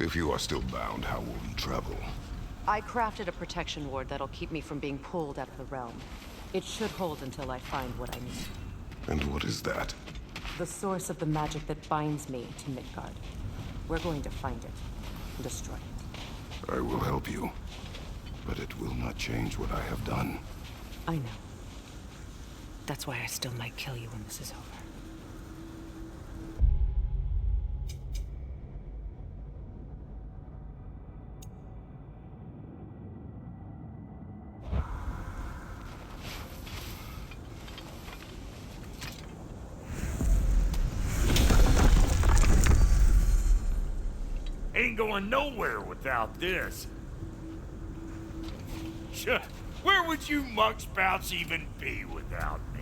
If you are still bound, how will you travel? I crafted a protection ward that'll keep me from being pulled out of the realm. It should hold until I find what I need. And what is that? The source of the magic that binds me to Midgard. We're going to find it and destroy it. I will help you, but it will not change what I have done. I know. That's why I still might kill you when this is over. Ain't going nowhere without this. Sure, where would you muckspouts even be without me?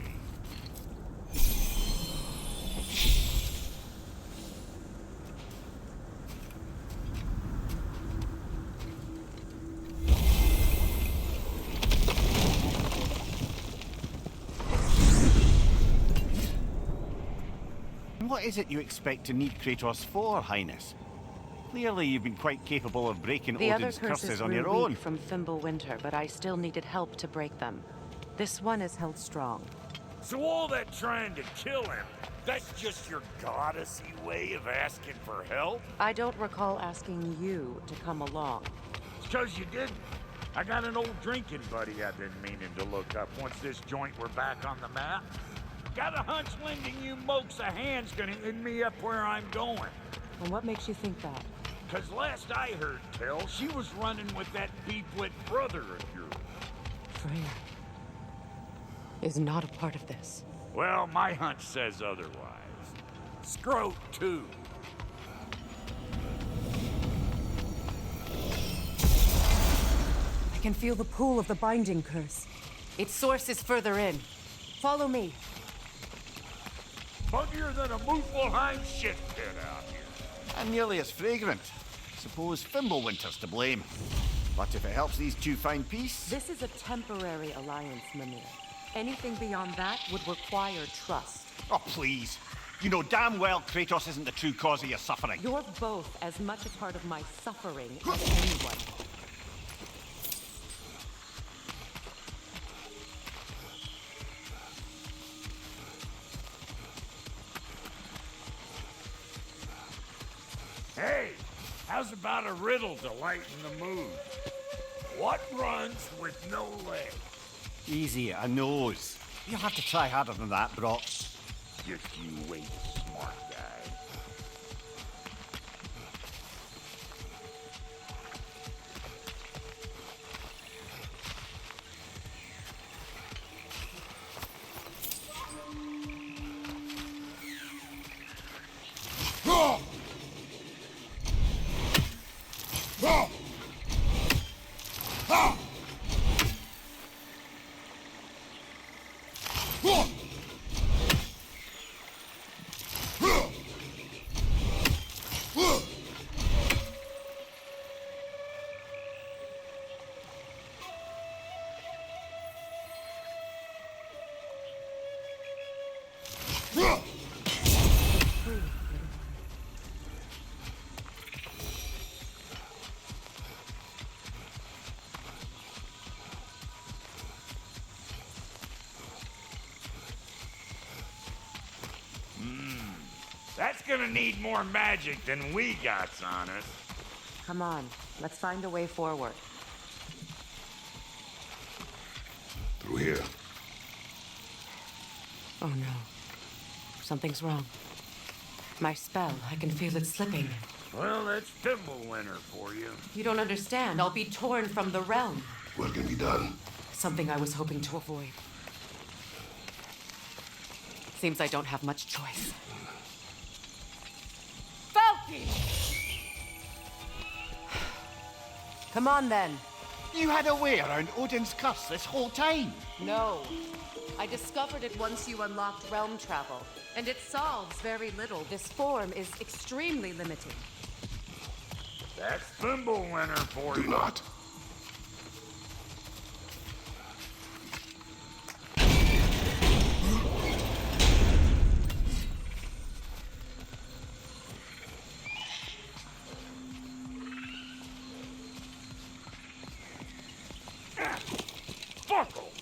What is it you expect to need Kratos for, Highness? Clearly you've been quite capable of breaking The other Odin's curses curses on your grew own. weak from Fimbulwinter, but I still needed help to break them. This one is held strong. So all that trying to kill him, that's just your goddessy way of asking for help? I don't recall asking you to come along. It's 'cause you didn't. I got an old drinking buddy I've been meaning to look up once this joint were back on the map. Got a hunch lending you mokes a hand's gonna end me up where I'm going. And what makes you think that? 'Cause last I heard tell, she was running with that beeflet brother of yours. Freya is not a part of this. Well, my hunch says otherwise. Scrote, too. I can feel the pull of the binding curse. Its source is further in. Follow me. Muggier than a Muspelheim shit pit out here. And nearly as fragrant. Suppose Fimbulwinter's to blame. But if it helps these two find peace... This is a temporary alliance, Mimir. Anything beyond that would require trust. Oh, please. You know damn well Kratos isn't the true cause of your suffering. You're both as much a part of my suffering as anyone. Hey, how's about a riddle to lighten the mood? What runs with no legs? Easy, a nose. You'll have to try harder than that, Brock. Just you wait, smart guy. That's gonna need more magic than we got on us. Come on, let's find a way forward. Through here. Oh no. Something's wrong. My spell, I can feel it slipping. Well, that's Fimbulwinter for you. You don't understand. I'll be torn from the realm. What can be done? Something I was hoping to avoid. Seems I don't have much choice. Falky! Come on then. You had a way around Odin's curse this whole time. No. I discovered it once you unlocked realm travel, and it solves very little. This form is extremely limiting. That's Fimbulwinter for Do you. not.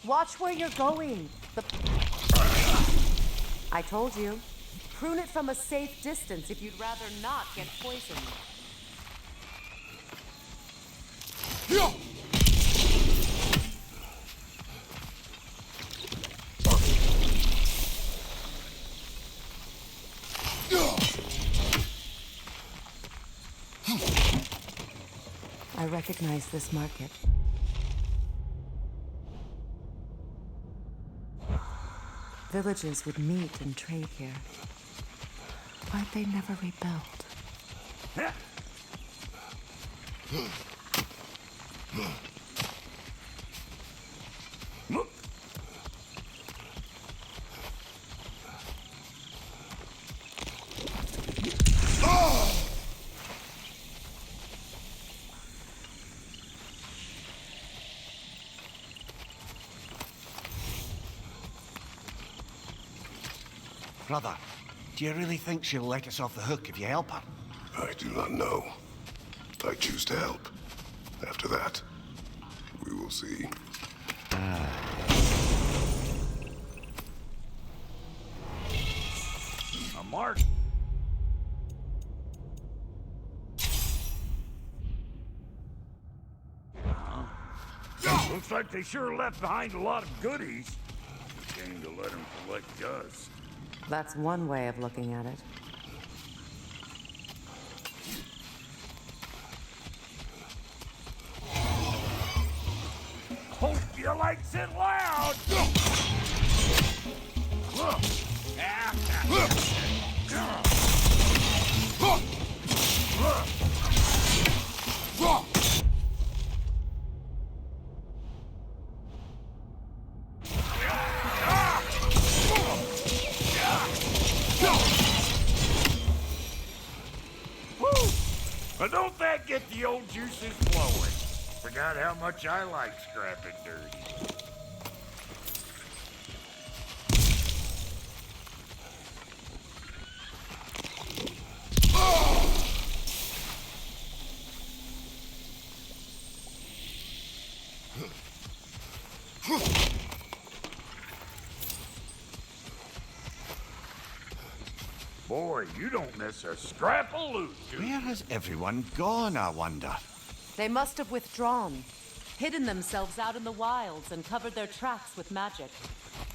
Watch where you're going. I told you. Prune it from a safe distance if you'd rather not get poisoned. I recognize this market. Villages would meet and trade here. Why'd they never rebuild? Brother, do you really think she'll let us off the hook if you help her? I do not know. I choose to help. After that, we will see. A mark. Looks like they sure left behind a lot of goodies. Shame to let them collect us. That's one way of looking at it. Hope you likes it loud! But don't that get the old juices flowing? Forgot how much I like scrapping dirty. Boy, you don't miss a scrap of loot, do you? Where has everyone gone, I wonder? They must have withdrawn, hidden themselves out in the wilds and covered their tracks with magic.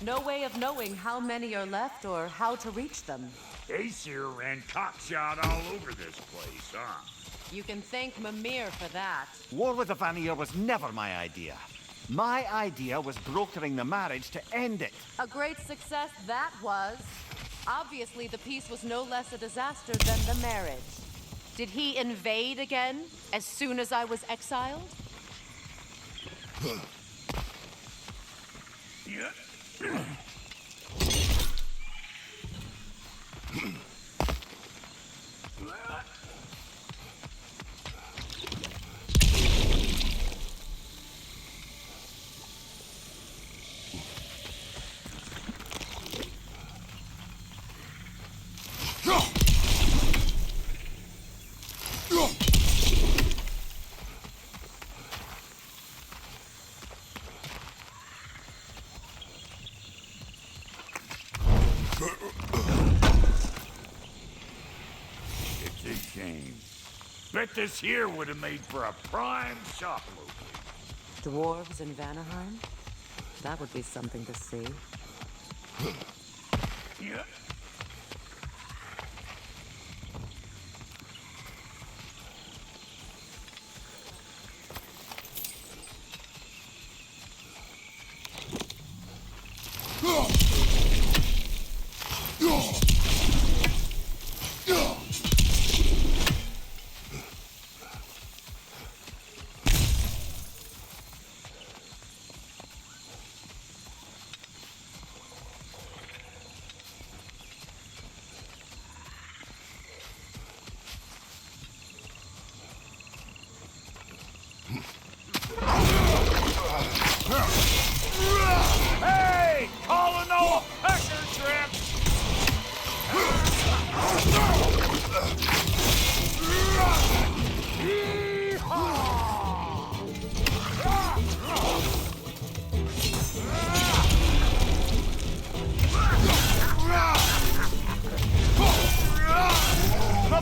No way of knowing how many are left or how to reach them. Aesir ran cockshot all over this place, huh? You can thank Mimir for that. War with the Vanir was never my idea. My idea was brokering the marriage to end it. A great success that was. Obviously, the peace was no less a disaster than the marriage. Did he invade again, as soon as I was exiled? Yeah. It's a shame. Bet this here would have made for a prime shop location. Dwarves in Vanaheim? That would be something to see. Yeah.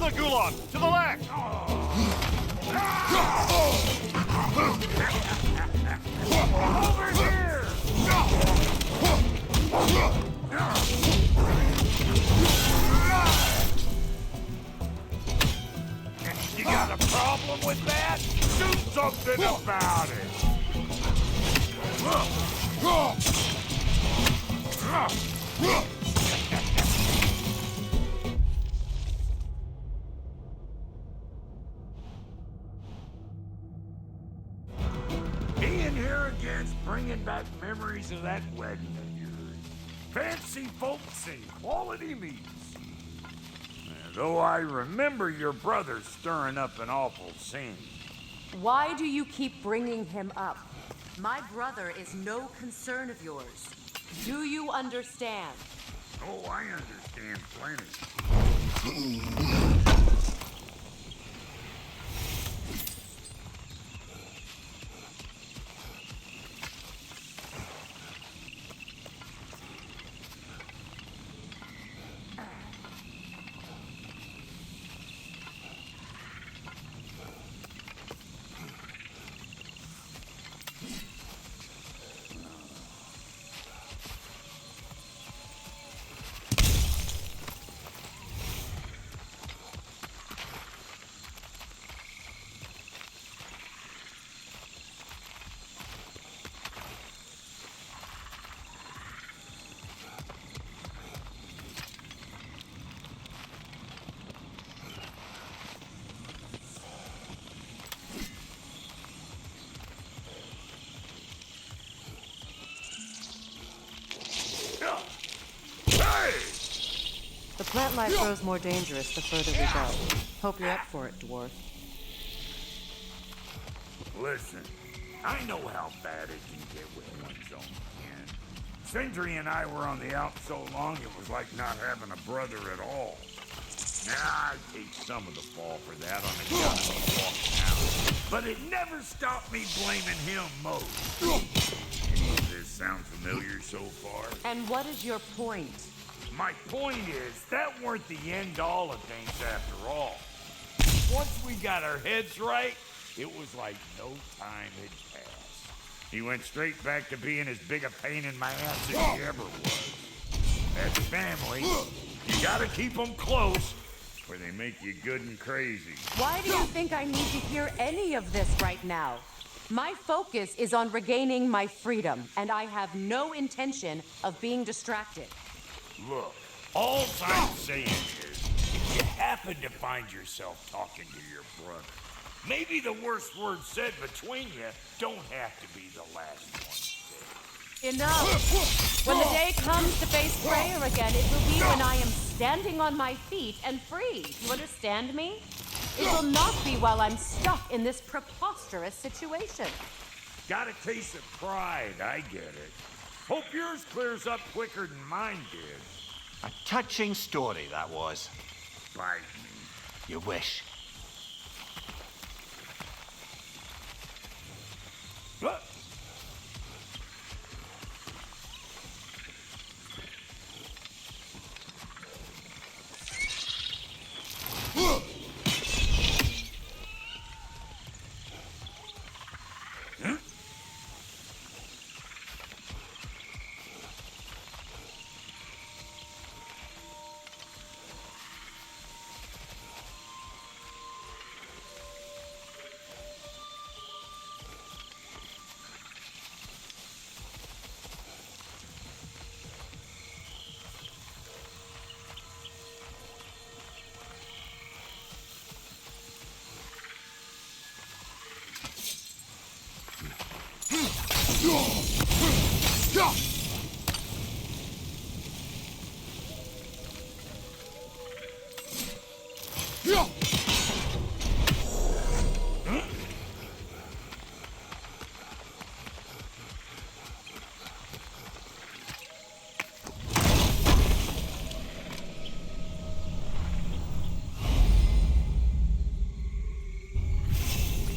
Another Gulon! To the left! Over here! You got a problem with that? Do something about it! Being here again's bringing back memories of that wedding of yours. Fancy folks and quality meats. Though I remember your brother stirring up an awful scene. Why do you keep bringing him up? My brother is no concern of yours. Do you understand? Oh, I understand plenty. The plant life grows more dangerous the further we go. Hope you're up for it, dwarf. Listen, I know how bad it can get with one's own kin. Sindri and I were on the out so long it was like not having a brother at all. Now I take some of the fall for that on account of me walking out. But it never stopped me blaming him most. Does this sound familiar so far? And what is your point? My point is, that weren't the end-all of things after all. Once we got our heads right, it was like no time had passed. He went straight back to being as big a pain in my ass as he ever was. As family, you gotta keep them close, or they make you good and crazy. Why do you think I need to hear any of this right now? My focus is on regaining my freedom, and I have no intention of being distracted. Look, all I'm saying is, if you happen to find yourself talking to your brother, maybe the worst word said between you don't have to be the last one said. Enough! When the day comes to face Freya again, it will be when I am standing on my feet and free. You understand me? It will not be while I'm stuck in this preposterous situation. Got a case of pride, I get it. Hope yours clears up quicker than mine did. A touching story, that was. Bite me. You wish. Look.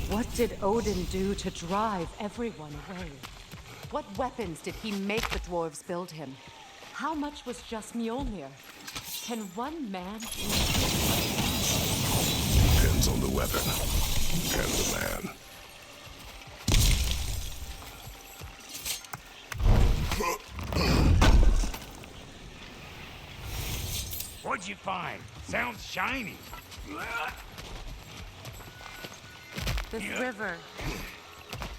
What did Odin do to drive everyone away? What weapons did he make the dwarves build him? How much was just Mjolnir? Can one man... weapon. And the man. What'd you find? Sounds shiny. This river.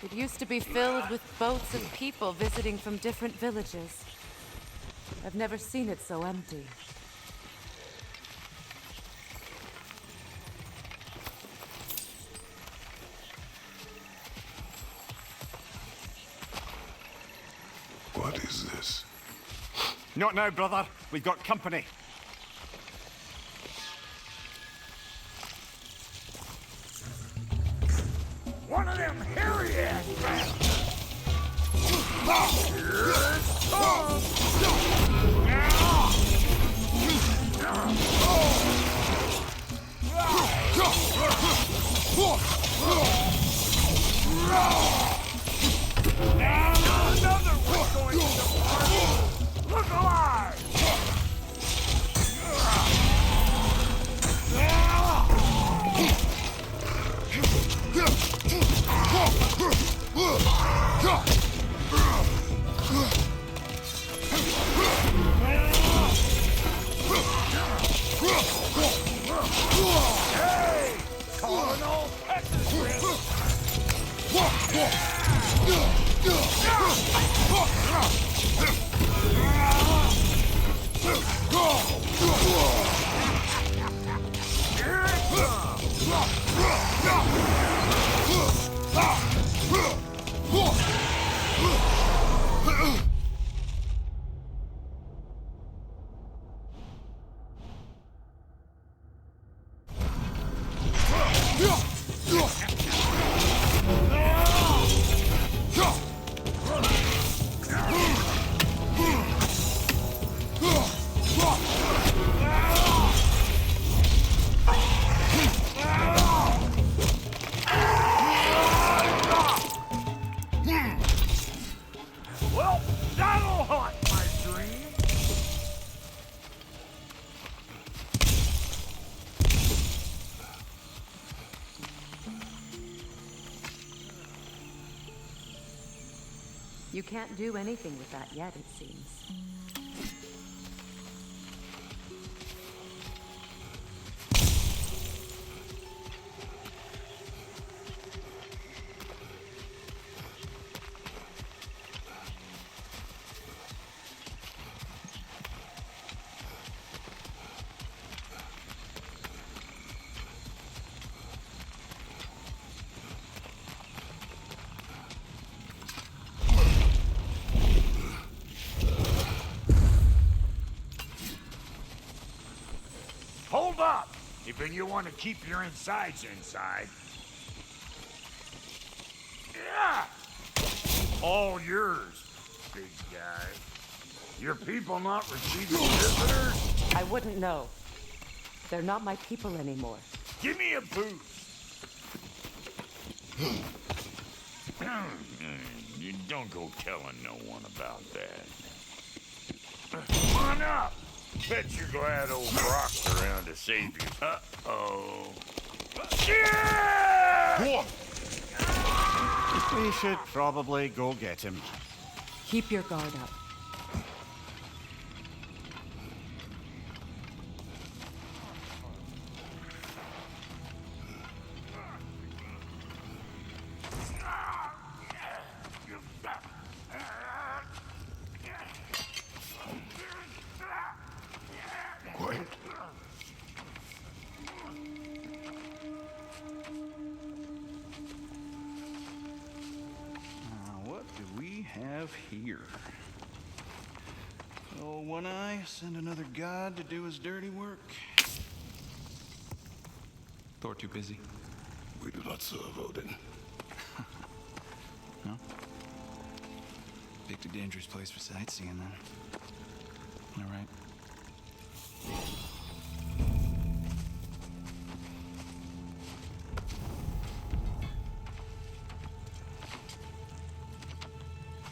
It used to be filled with boats of people visiting from different villages. I've never seen it so empty. What is this? Not now, brother. We've got company. One of them hairy-ass bastards! Another one going to the party! Look alive! Hey! Calling all Texas risk! Here Well, that'll haunt my dream. You can't do anything with that yet, it seems. Hold up! If you want to keep your insides inside. Yeah! All yours, big guy. Your people not receiving visitors? I wouldn't know. They're not my people anymore. Give me a boost. You don't go telling no one about that. Come on up. Bet you're glad old Brock's around to save you. Uh-oh. Yeah! We should probably go get him. Keep your guard up. Quiet. What do we have here? Oh, One Eye, send another god to do his dirty work. Thor too busy. We do not serve Odin. No? Picked a dangerous place for sightseeing, then. All right.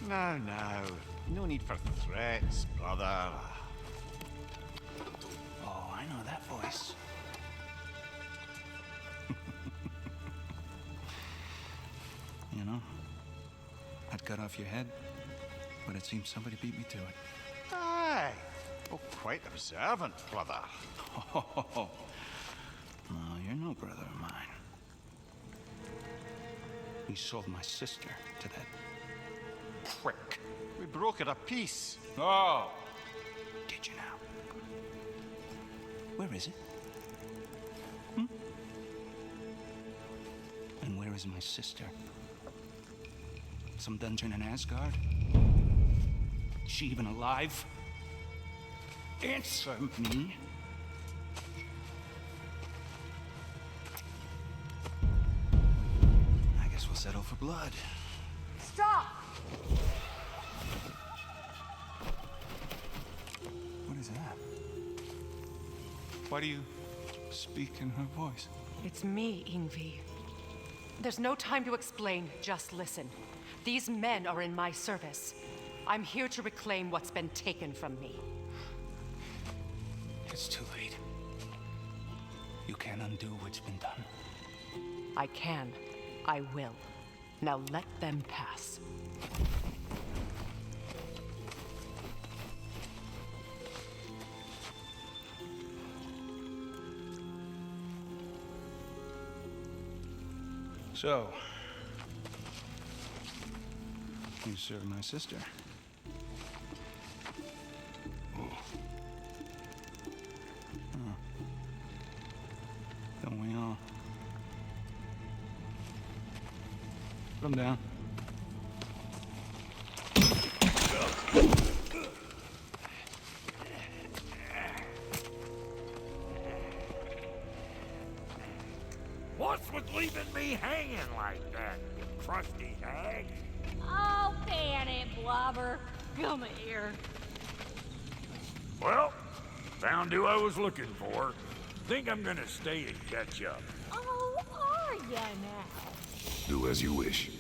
No, no. No need for threats, brother. Oh, I know that voice. cut off your head, but it seems somebody beat me to it. Aye. Oh, quite observant, brother. Oh, no, you're no brother of mine. You sold my sister to that prick. We broke it a piece. Oh! Did you now? Where is it? And where is my sister? Some dungeon in Asgard? Is she even alive? Answer me. I guess we'll settle for blood. Stop! What is that? Why do you speak in her voice? It's me, Ingvi. There's no time to explain, just listen. These men are in my service. I'm here to reclaim what's been taken from me. It's too late. You can't undo what's been done. I can. I will. Now let them pass. So, you served my sister. Don't we all? Put him down. What's with leaving me hanging like that, you crusty hag? Oh, can it, Blubber? Come here. Well, found who I was looking for. Think I'm gonna stay and catch up. Oh, are ya now? Do as you wish.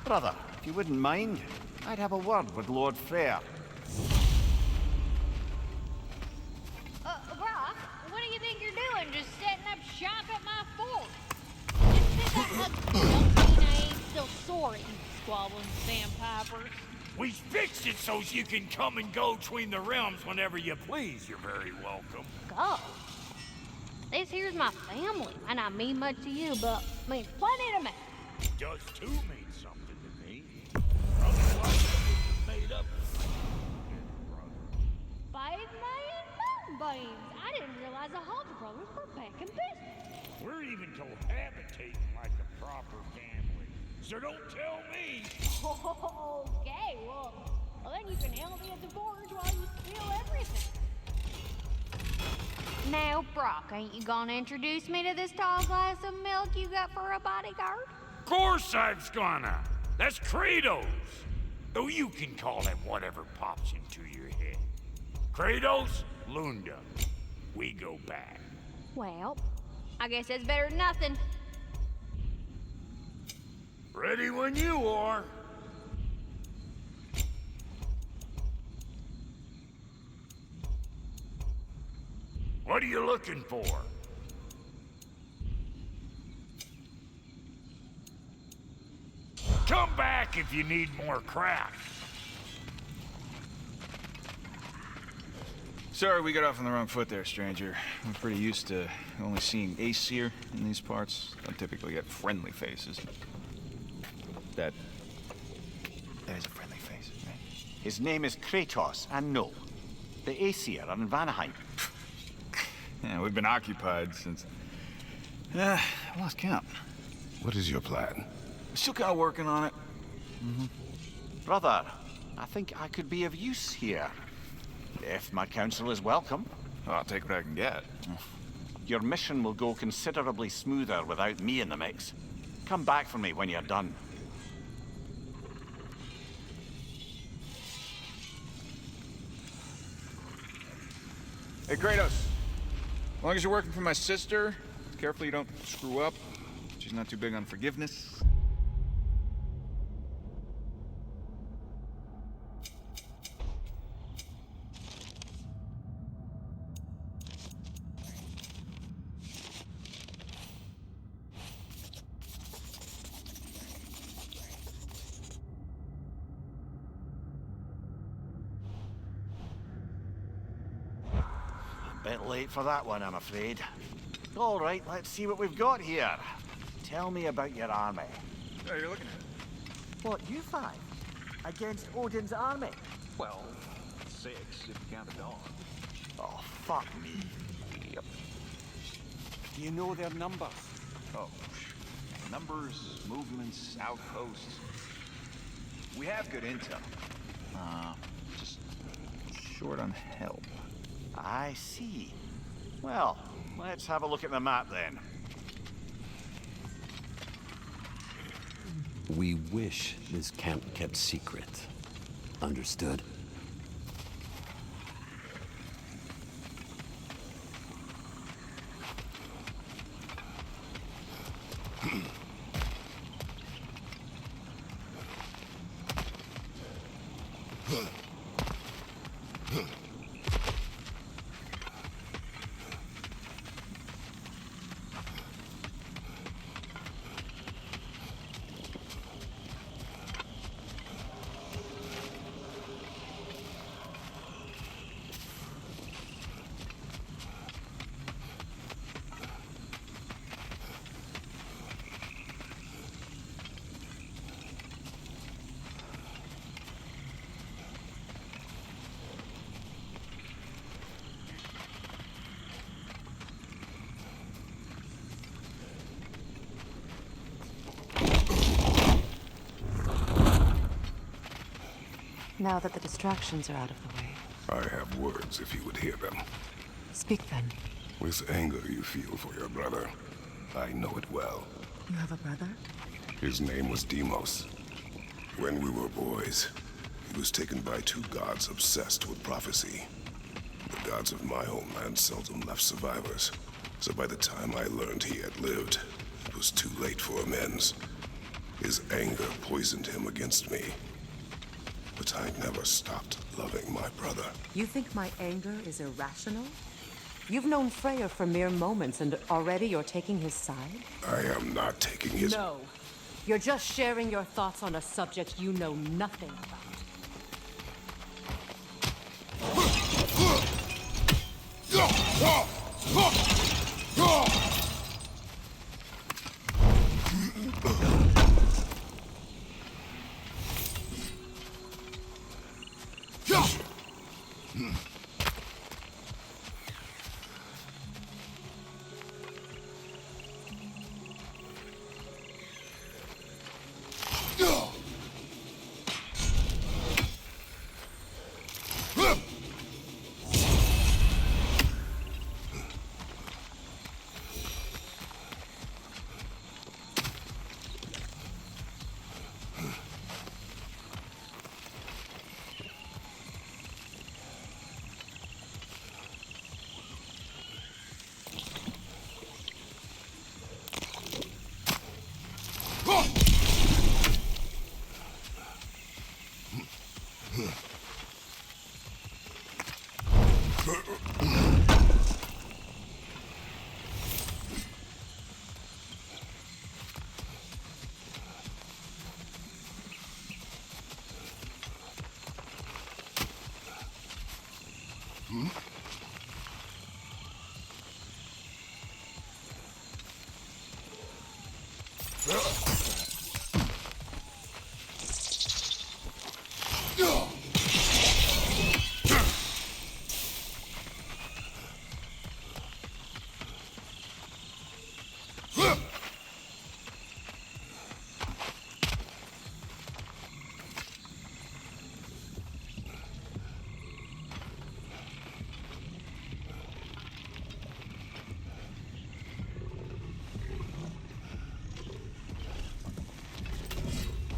Brother, if you wouldn't mind, I'd have a word with Lord Freyr. Brock, what do you think you're doing? Just setting up shop at my fort? Just because I hugged you don't mean I ain't still sore at you, squabbling sandpipers. We fixed it so you can come and go between the realms whenever you please. You're very welcome. Go. This here's my family, and I mean much to you, but means plenty to me. Does too mean something to me. Otherwise, it's made up. 5 million mountain beans. I didn't realize the Hobbs brothers were back in business. We're even cohabitating like a proper family. So don't tell me. Okay, well then you can handle me at the forge while you steal everything. Now, Brock, ain't you gonna introduce me to this tall glass of milk you got for a bodyguard? Of course I'm gonna. That's Kratos. Though you can call him whatever pops into your head. Kratos, Lunda. We go back. Well, I guess that's better than nothing. Ready when you are. What are you looking for? Come back if you need more crap. Sorry we got off on the wrong foot there, stranger. I'm pretty used to only seeing Aesir in these parts. Don't typically get friendly faces. That is a friendly face, right? His name is Kratos, and no, the Aesir are in Vanaheim. Yeah, we've been occupied since... I lost count. What is your plan? Still kind of working on it. Brother, I think I could be of use here. If my counsel is welcome. Oh, I'll take what I can get. Your mission will go considerably smoother without me in the mix. Come back for me when you're done. Hey, Kratos. As long as you're working for my sister, careful you don't screw up. She's not too big on forgiveness. Bit late for that one, I'm afraid. All right, let's see what we've got here. Tell me about your army. Oh, you're looking at it. What, you five? Against Odin's army? Well, 6 if you count the dog. Oh, fuck me. Yep. Do you know their numbers? Oh, numbers, movements, outposts. We have good intel. Just short on help. I see. Well, let's have a look at the map then. We wish this camp kept secret. Understood? Now that the distractions are out of the way, I have words if you would hear them. speak then. With anger you feel for your brother, I know it well. You have a brother? His name was Deimos. When we were boys, he was taken by 2 gods obsessed with prophecy. The gods of my homeland seldom left survivors, so by the time I learned he had lived, it was too late for amends. His anger poisoned him against me. But I never stopped loving my brother. You think my anger is irrational? You've known Freyr for mere moments, and already you're taking his side? I am not taking his... No. You're just sharing your thoughts on a subject you know nothing about.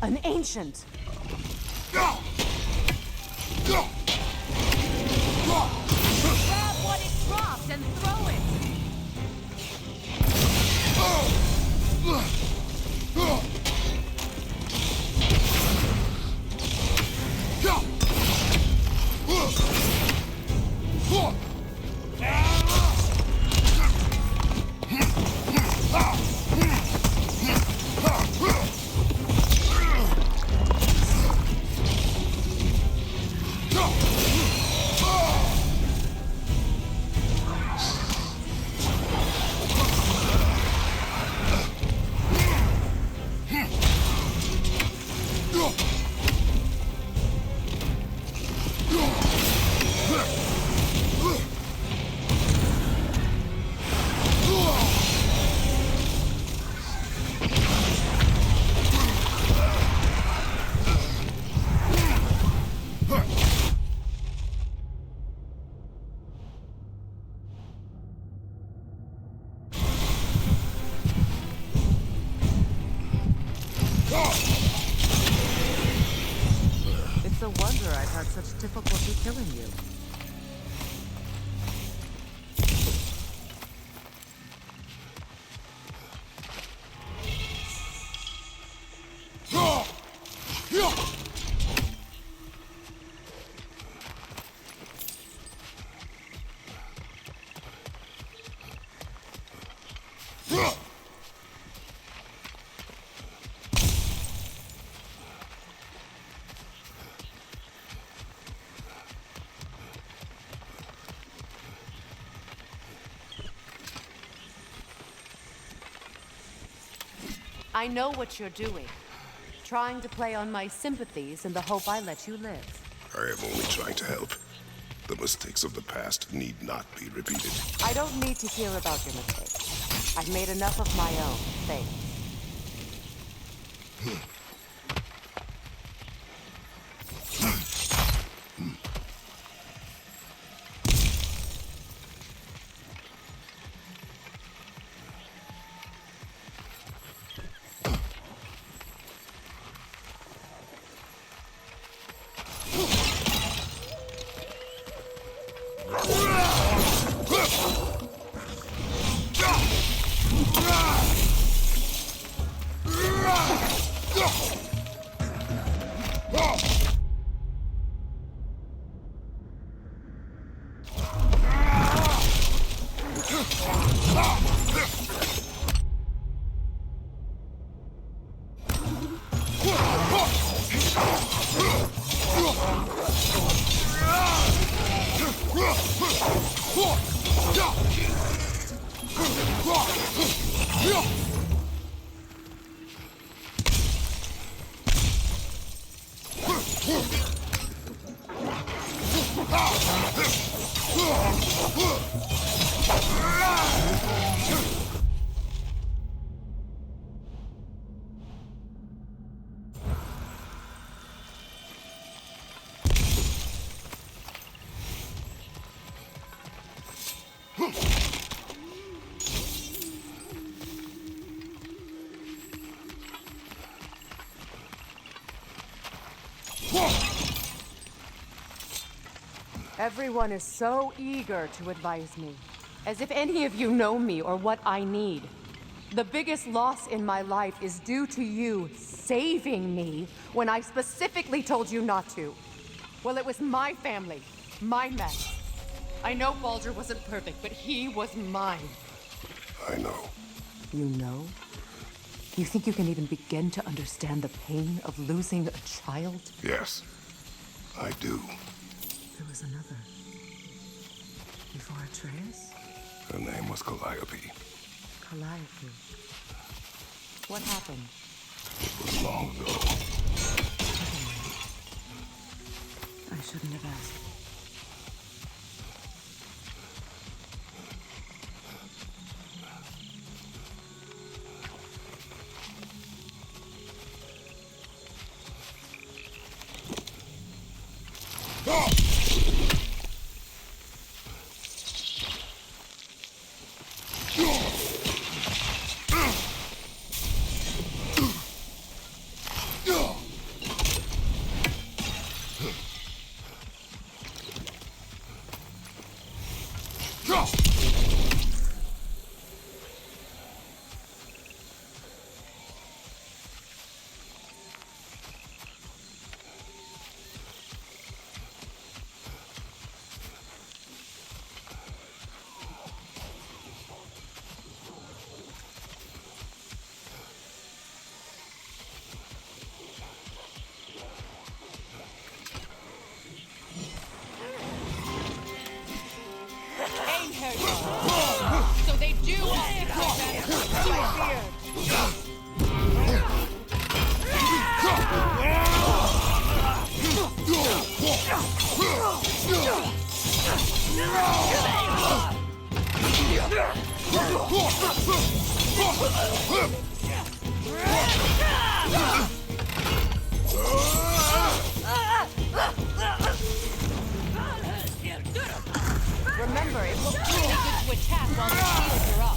An ancient! Grab what it dropped and throw it! It's a wonder I've had such difficulty killing you. I know what you're doing. Trying to play on my sympathies in the hope I let you live. I am only trying to help. The mistakes of the past need not be repeated. I don't need to hear about your mistakes. I've made enough of my own, thanks. Everyone is so eager to advise me, as if any of you know me or what I need. The biggest loss in my life is due to you saving me when I specifically told you not to. Well, it was my family, my mess. I know Baldur wasn't perfect, but he was mine. I know. You know? You think you can even begin to understand the pain of losing a child? Yes, I do. There was another. Before Atreus? Her name was Calliope. Calliope. What happened? It was long ago. I shouldn't have asked. So they do occupy that my beard. Remember, it will Pretty good to attack while the shields are up.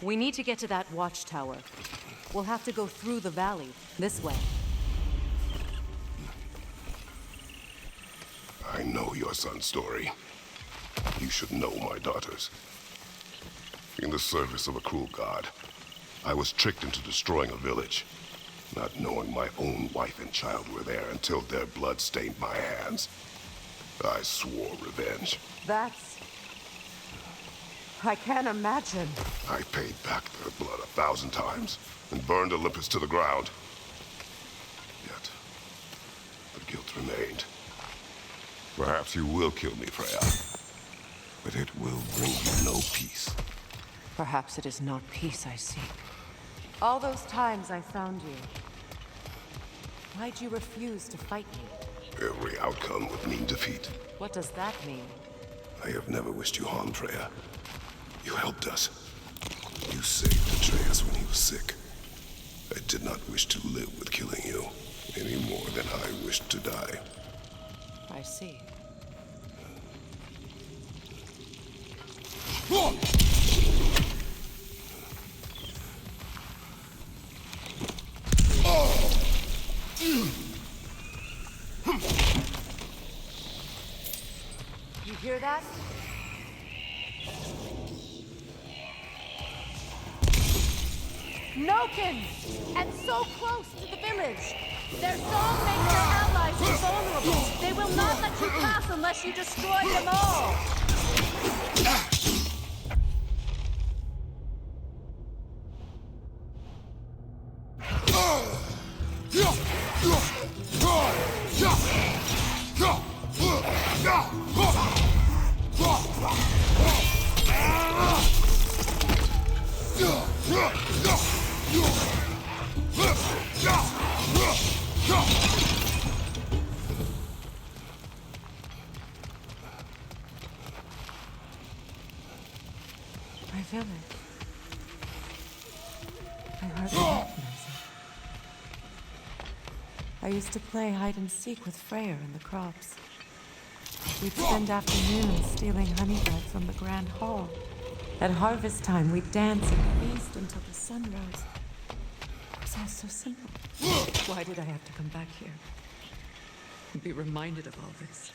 We need to get to that watchtower. We'll have to go through the valley, this way. I know your son's story. You should know my daughter's. In the service of a cruel god, I was tricked into destroying a village, not knowing my own wife and child were there until their blood stained my hands. I swore revenge. That's... I can't imagine. I paid back their blood 1,000 times and burned Olympus to the ground. Yet, the guilt remained. Perhaps you will kill me, Freya, but it will bring you no peace. Perhaps it is not peace I seek. All those times I found you, why'd you refuse to fight me? Every outcome would mean defeat. What does that mean? I have never wished you harm, Freya. You helped us. You saved Atreus when he was sick. I did not wish to live with killing you, any more than I wished to die. I see. You hear that? Nokins! And so close to the village! Their song makes their allies invulnerable! They will not let you pass unless you destroy them all! My village. I hardly recognize it. I used to play hide and seek with Freyr in the crops. We'd spend afternoons stealing honey bread from the Grand Hall. At harvest time, we'd dance and feast until the sun rose. It was It's all so simple. Why did I have to come back here and be reminded of all this?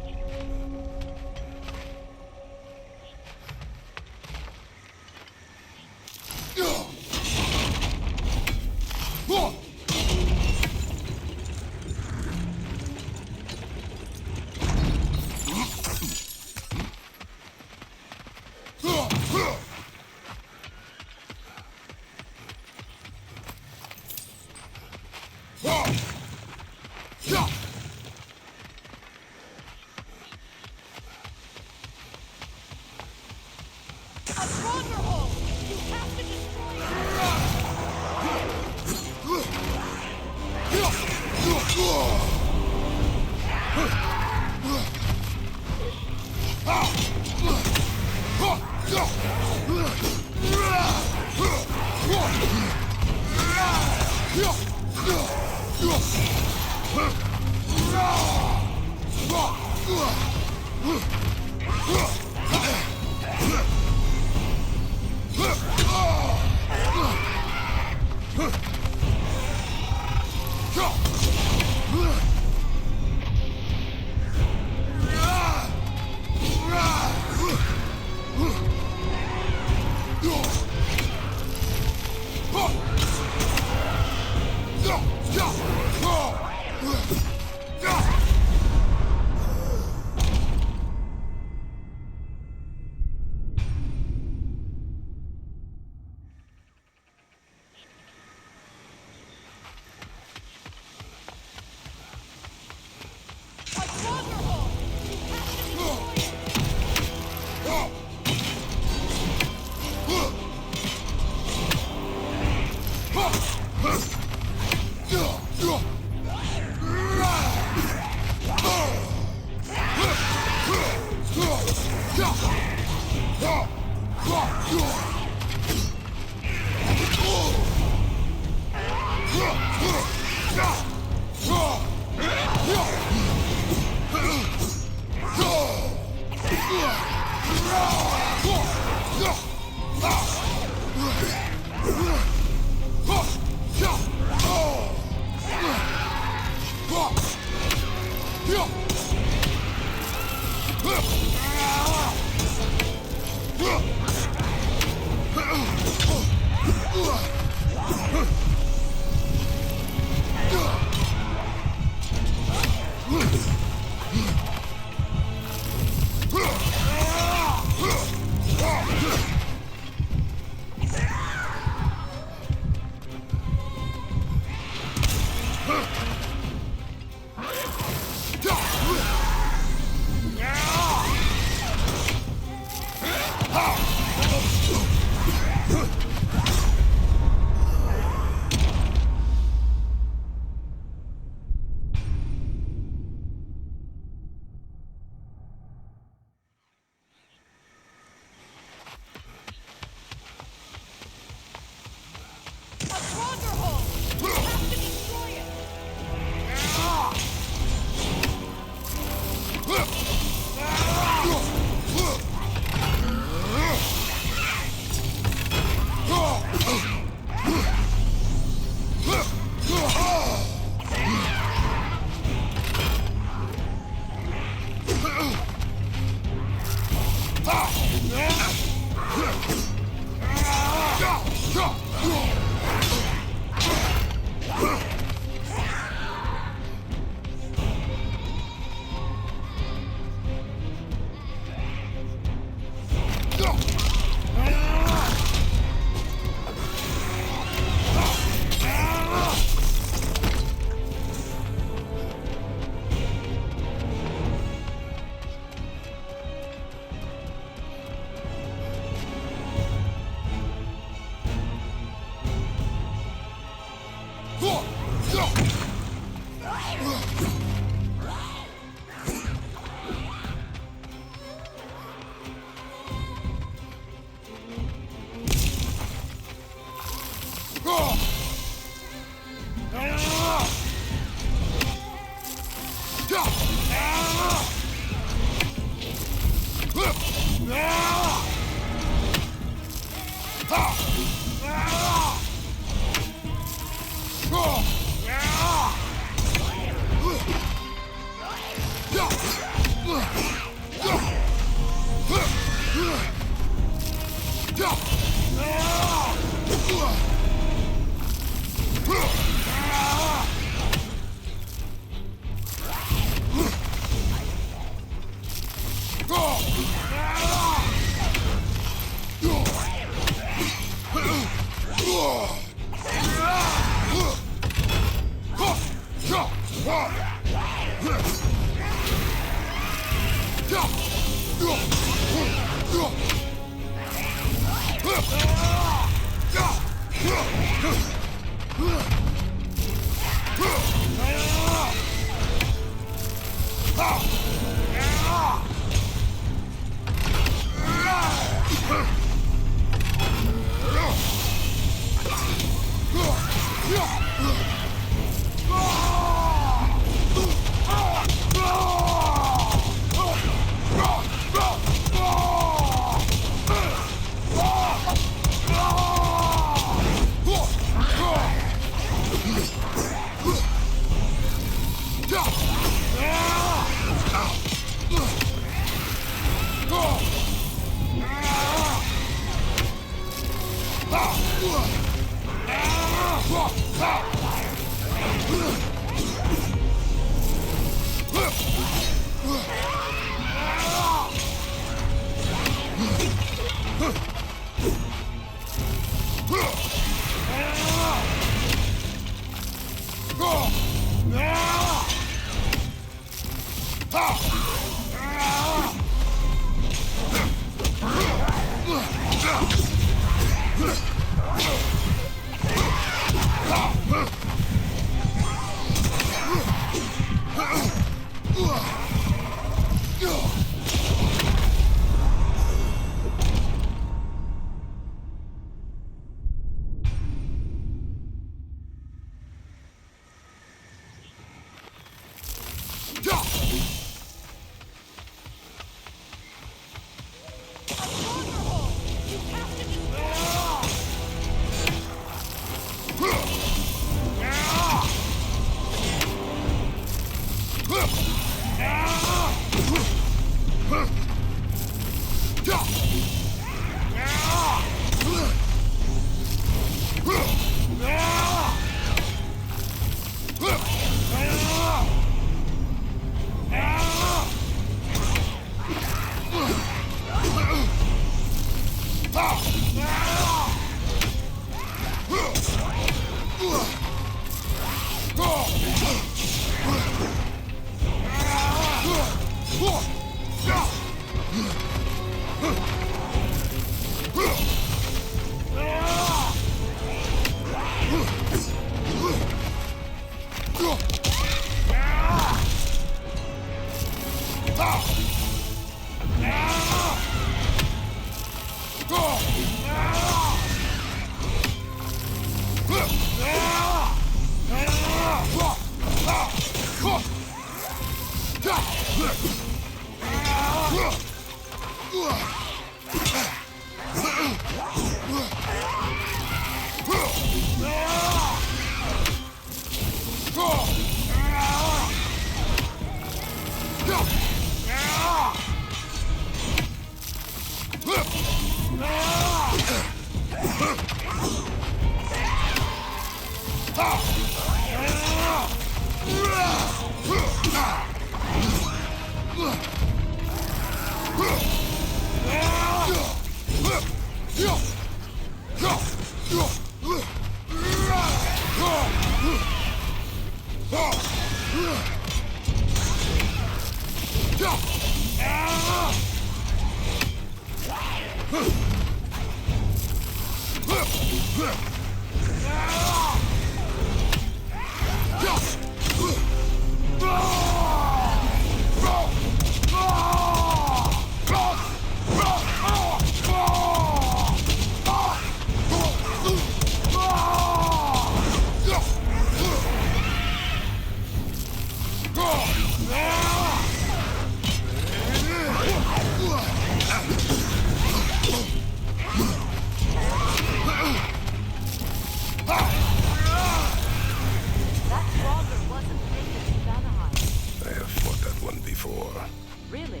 Really?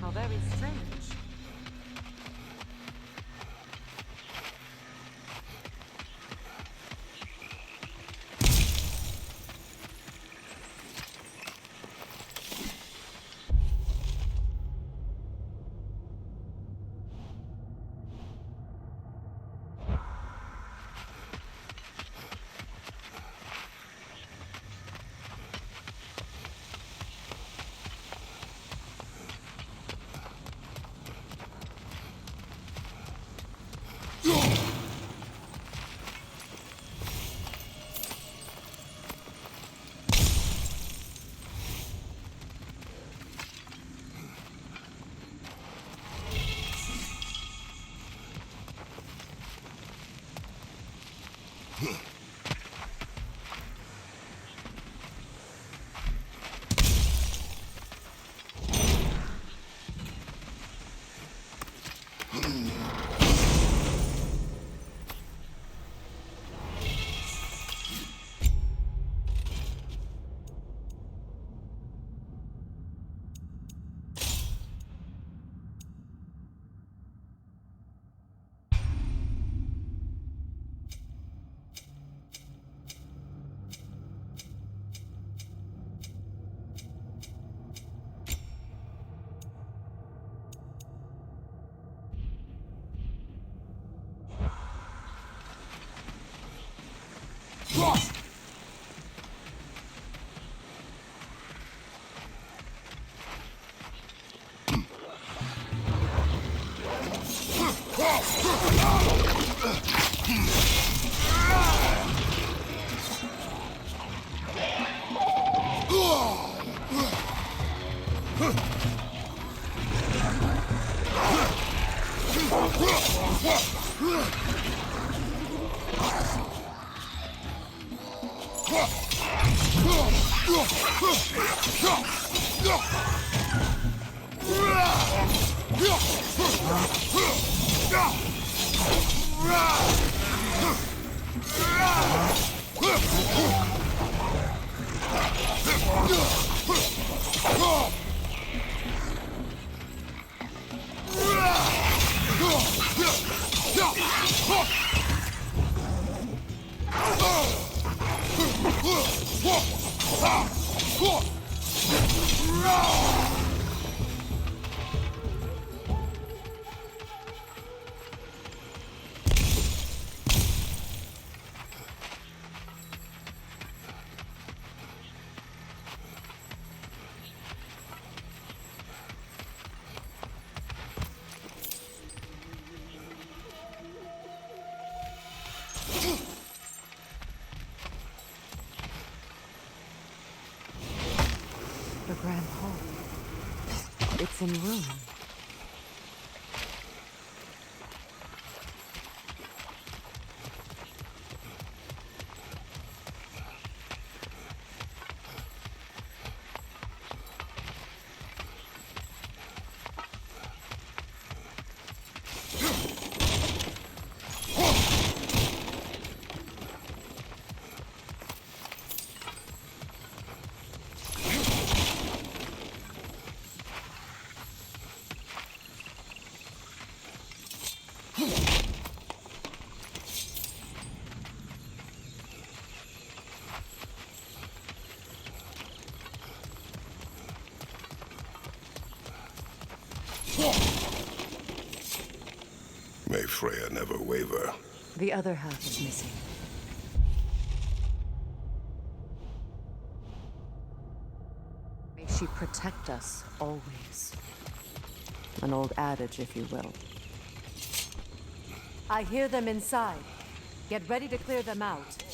How very strange. The Grand Hall. It's in ruin. May Freya never waver. The other half is missing. May she protect us always. An old adage, if you will. I hear them inside. Get ready to clear them out.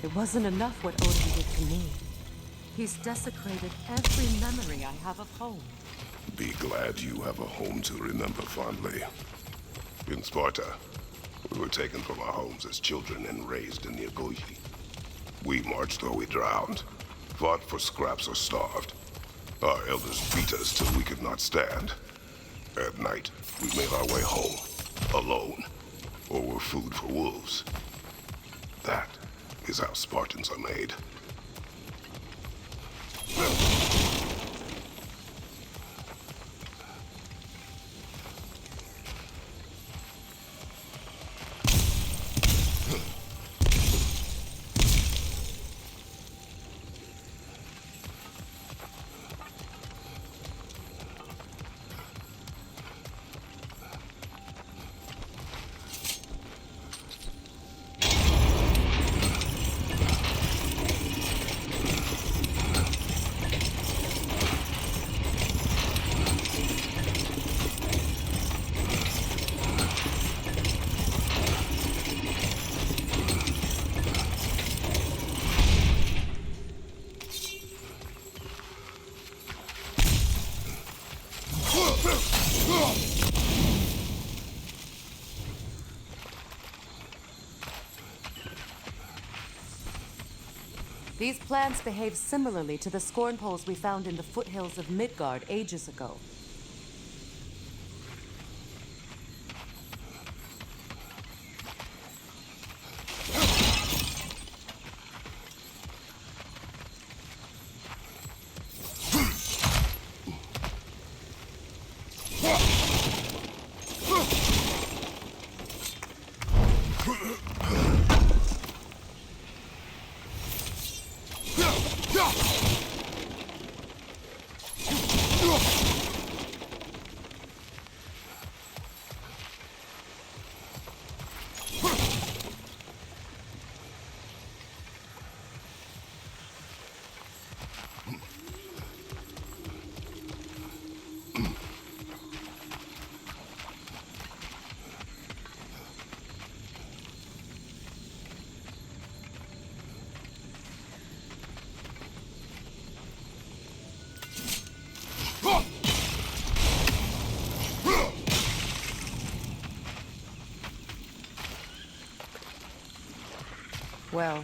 It wasn't enough what Odin did to me. He's desecrated every memory I have of home. Be glad you have a home to remember fondly. In Sparta, we were taken from our homes as children and raised in the Agogi. We marched or we drowned, fought for scraps or starved. Our elders beat us till we could not stand. At night, we made our way home, alone, or were food for wolves. That is how Spartans are made. These plants behave similarly to the scorn poles we found in the foothills of Midgard ages ago. Well,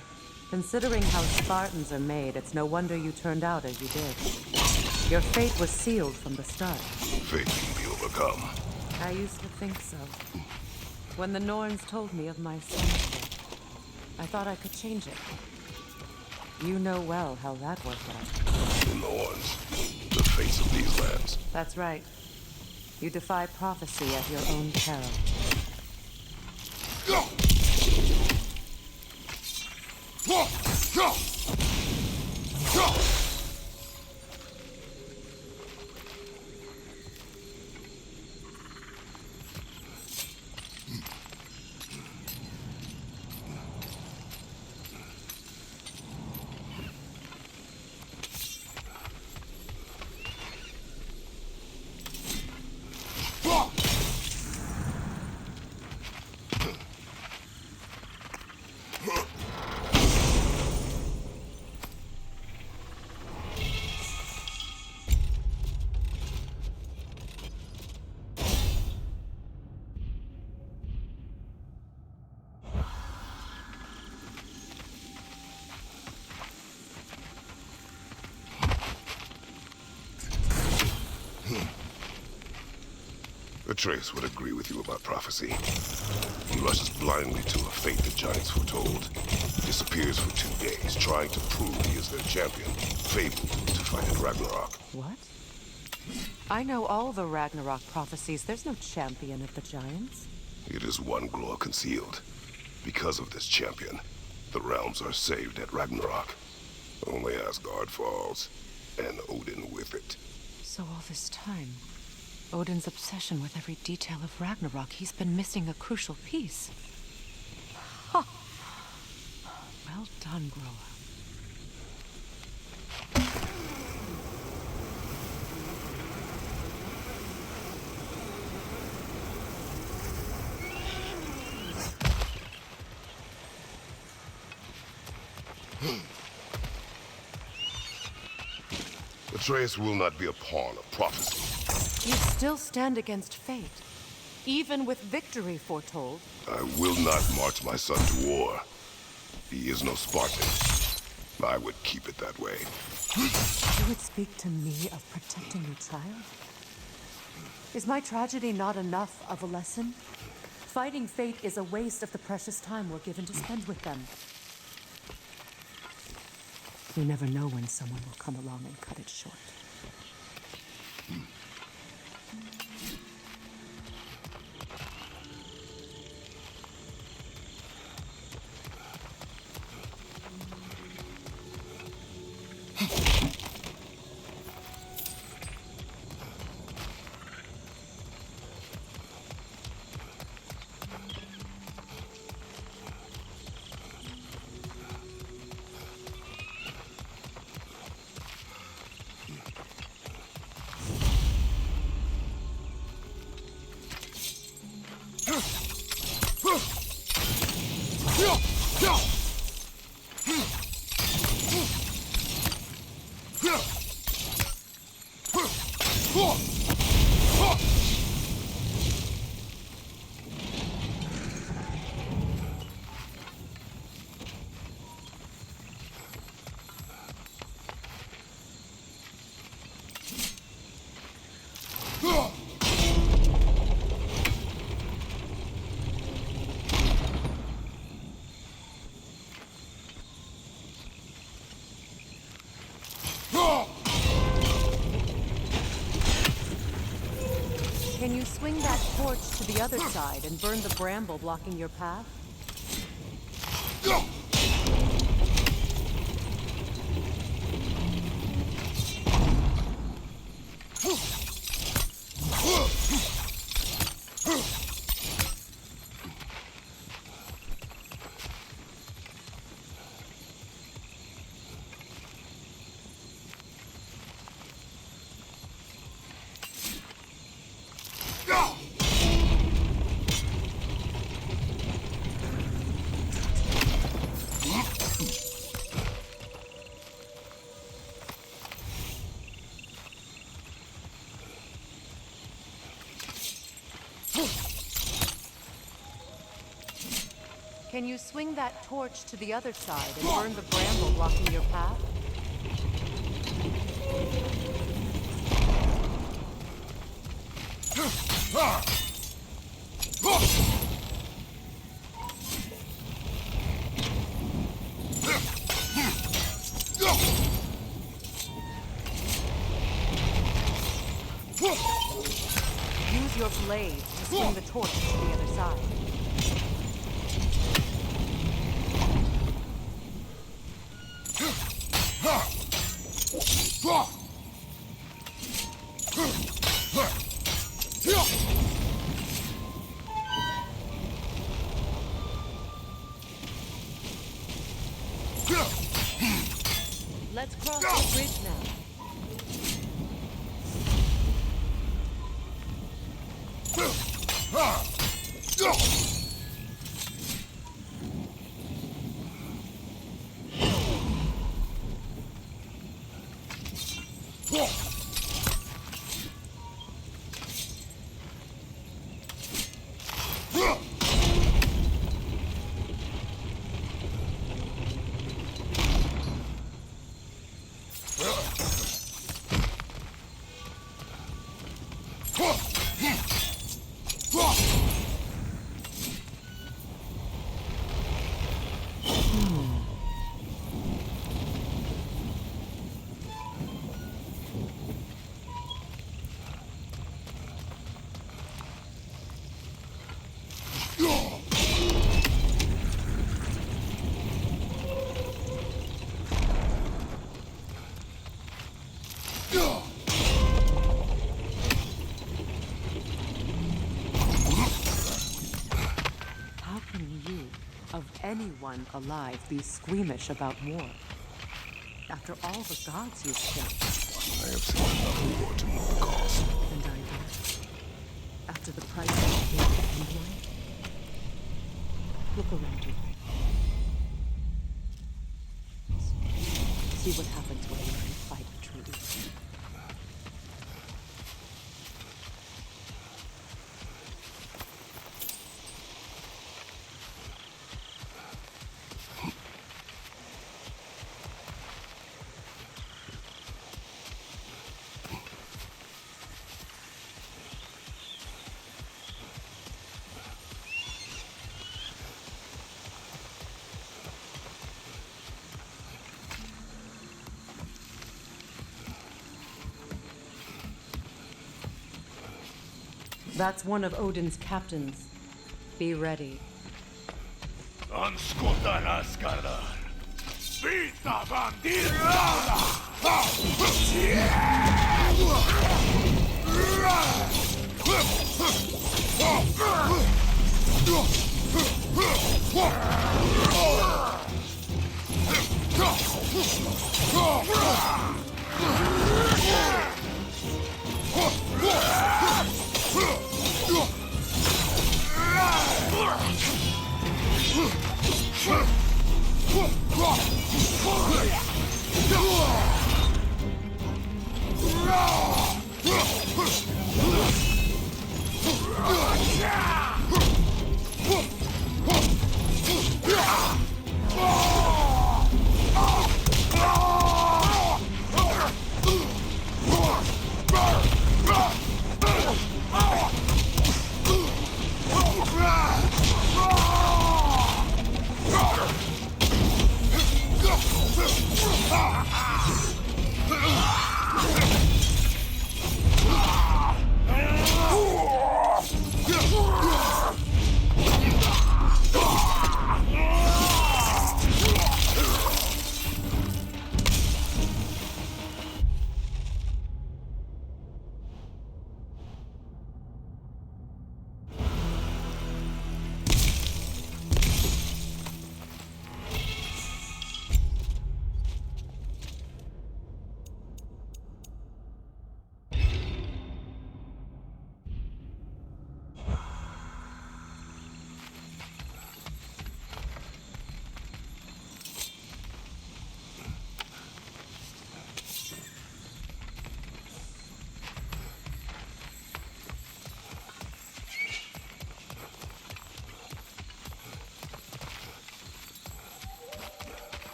considering how Spartans are made, it's no wonder you turned out as you did. Your fate was sealed from the start. Fate can be overcome. I used to think so. When the Norns told me of my son's death, I thought I could change it. You know well how that worked out. The Norns, the fates of these lands. That's right. You defy prophecy at your own peril. Atreus would agree with you about prophecy. He rushes blindly to a fate the Giants foretold. Disappears for 2 days, trying to prove he is their champion, fabled to fight at Ragnarok. What? I know all the Ragnarok prophecies. There's no champion of the Giants. It is one glow concealed. Because of this champion, the realms are saved at Ragnarok. Only Asgard falls, and Odin with it. So all this time, Odin's obsession with every detail of Ragnarok, he's been missing a crucial piece. Ha! Well done, Groa. Atreus will not be a pawn of prophecy. You still stand against fate, even with victory foretold. I will not march my son to war. He is no Spartan. I would keep it that way. You would speak to me of protecting your child? Is my tragedy not enough of a lesson? Fighting fate is a waste of the precious time we're given to spend with them. You never know when someone will come along and cut it short. Can you swing that torch to the other side and burn the bramble blocking your path? Can you swing that torch to the other side and burn the bramble blocking your path? Use your blade to swing the torch to the other side. Let's cross the bridge now. anyone alive be squeamish about war? After all the gods you've killed. I have seen enough war to know the cost. And I did. After the price you paid to end one? Look around you. See what happens when you fight truly. That's one of Odin's captains. Be ready. Vita bandita!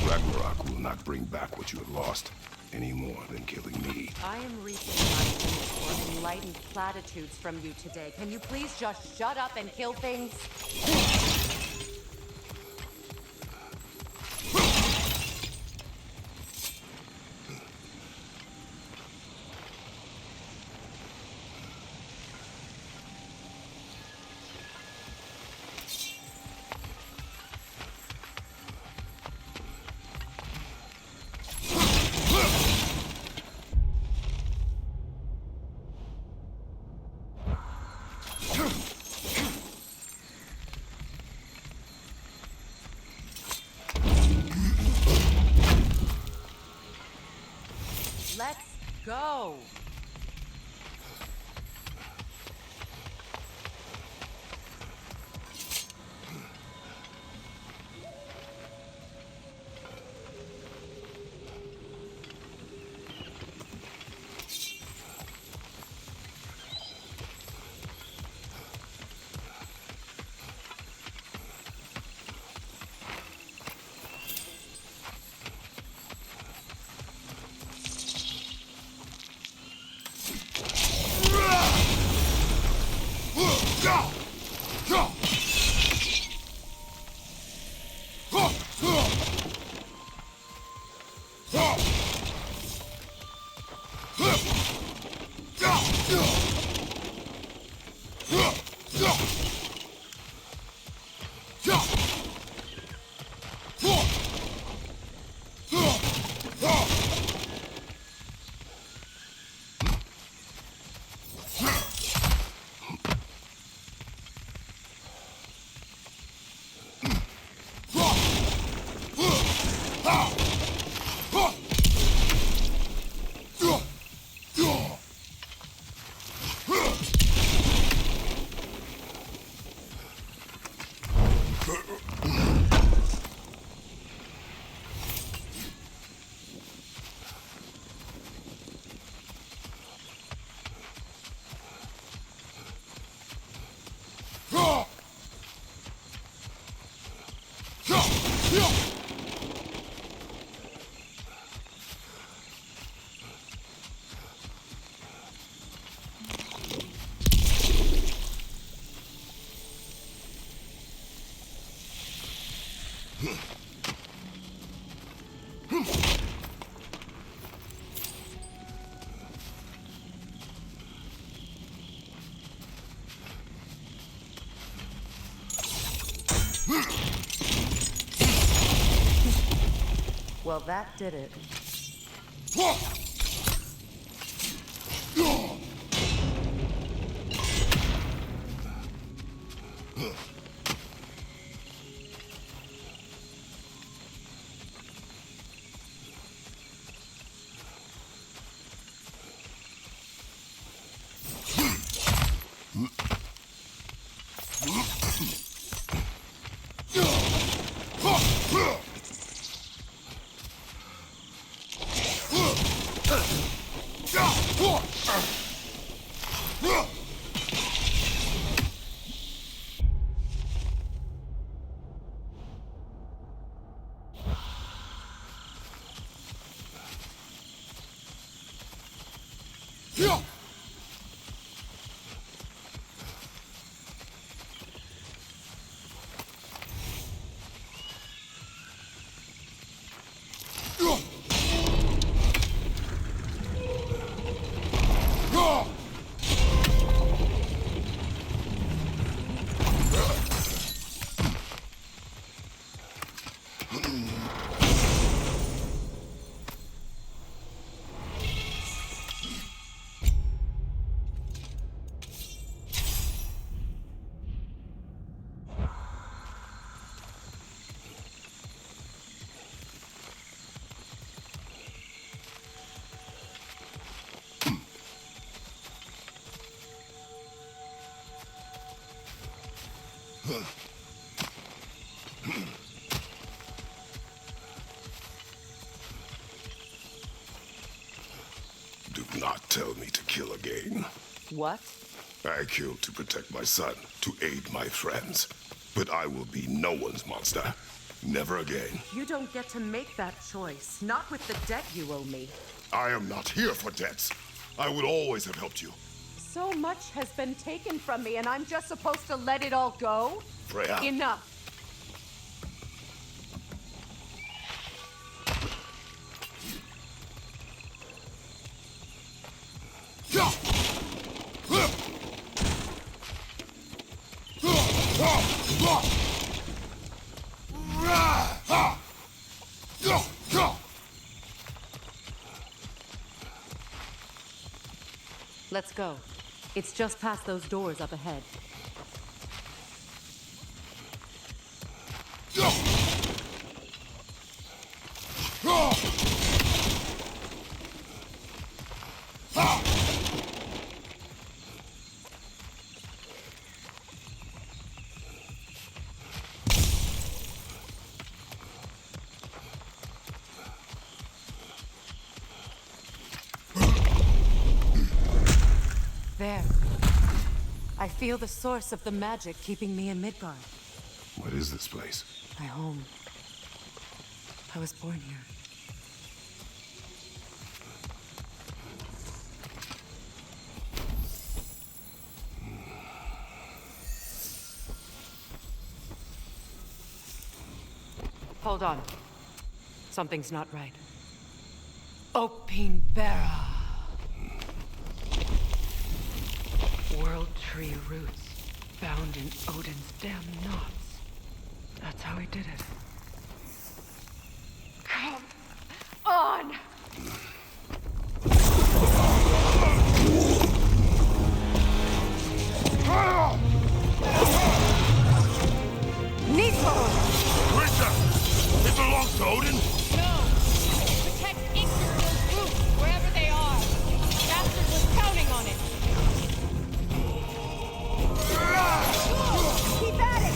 Ragnarok will not bring back what you have lost, any more than killing me. I am reaching my limit for enlightened platitudes from you today. Can you please just shut up and kill things? Let's go. Well, that did it. Do not tell me to kill again. What? I killed to protect my son, to aid my friends. But I will be no one's monster. Never again. You don't get to make that choice. Not with the debt you owe me. I am not here for debts. I would always have helped you. So much has been taken from me, and I'm just supposed to let it all go? Freya. Enough. Let's go. It's just past those doors up ahead. There. I feel the source of the magic keeping me in Midgard. What is this place? My home. I was born here. Hold on. Something's not right. Opin Bara. World tree roots bound in Odin's damn knots. That's how he did it. Come on! Nico! Princess! It belongs to Odin? No! Protect Yggdrasil's roots, wherever they are. Bastard was counting on it. Keep at it!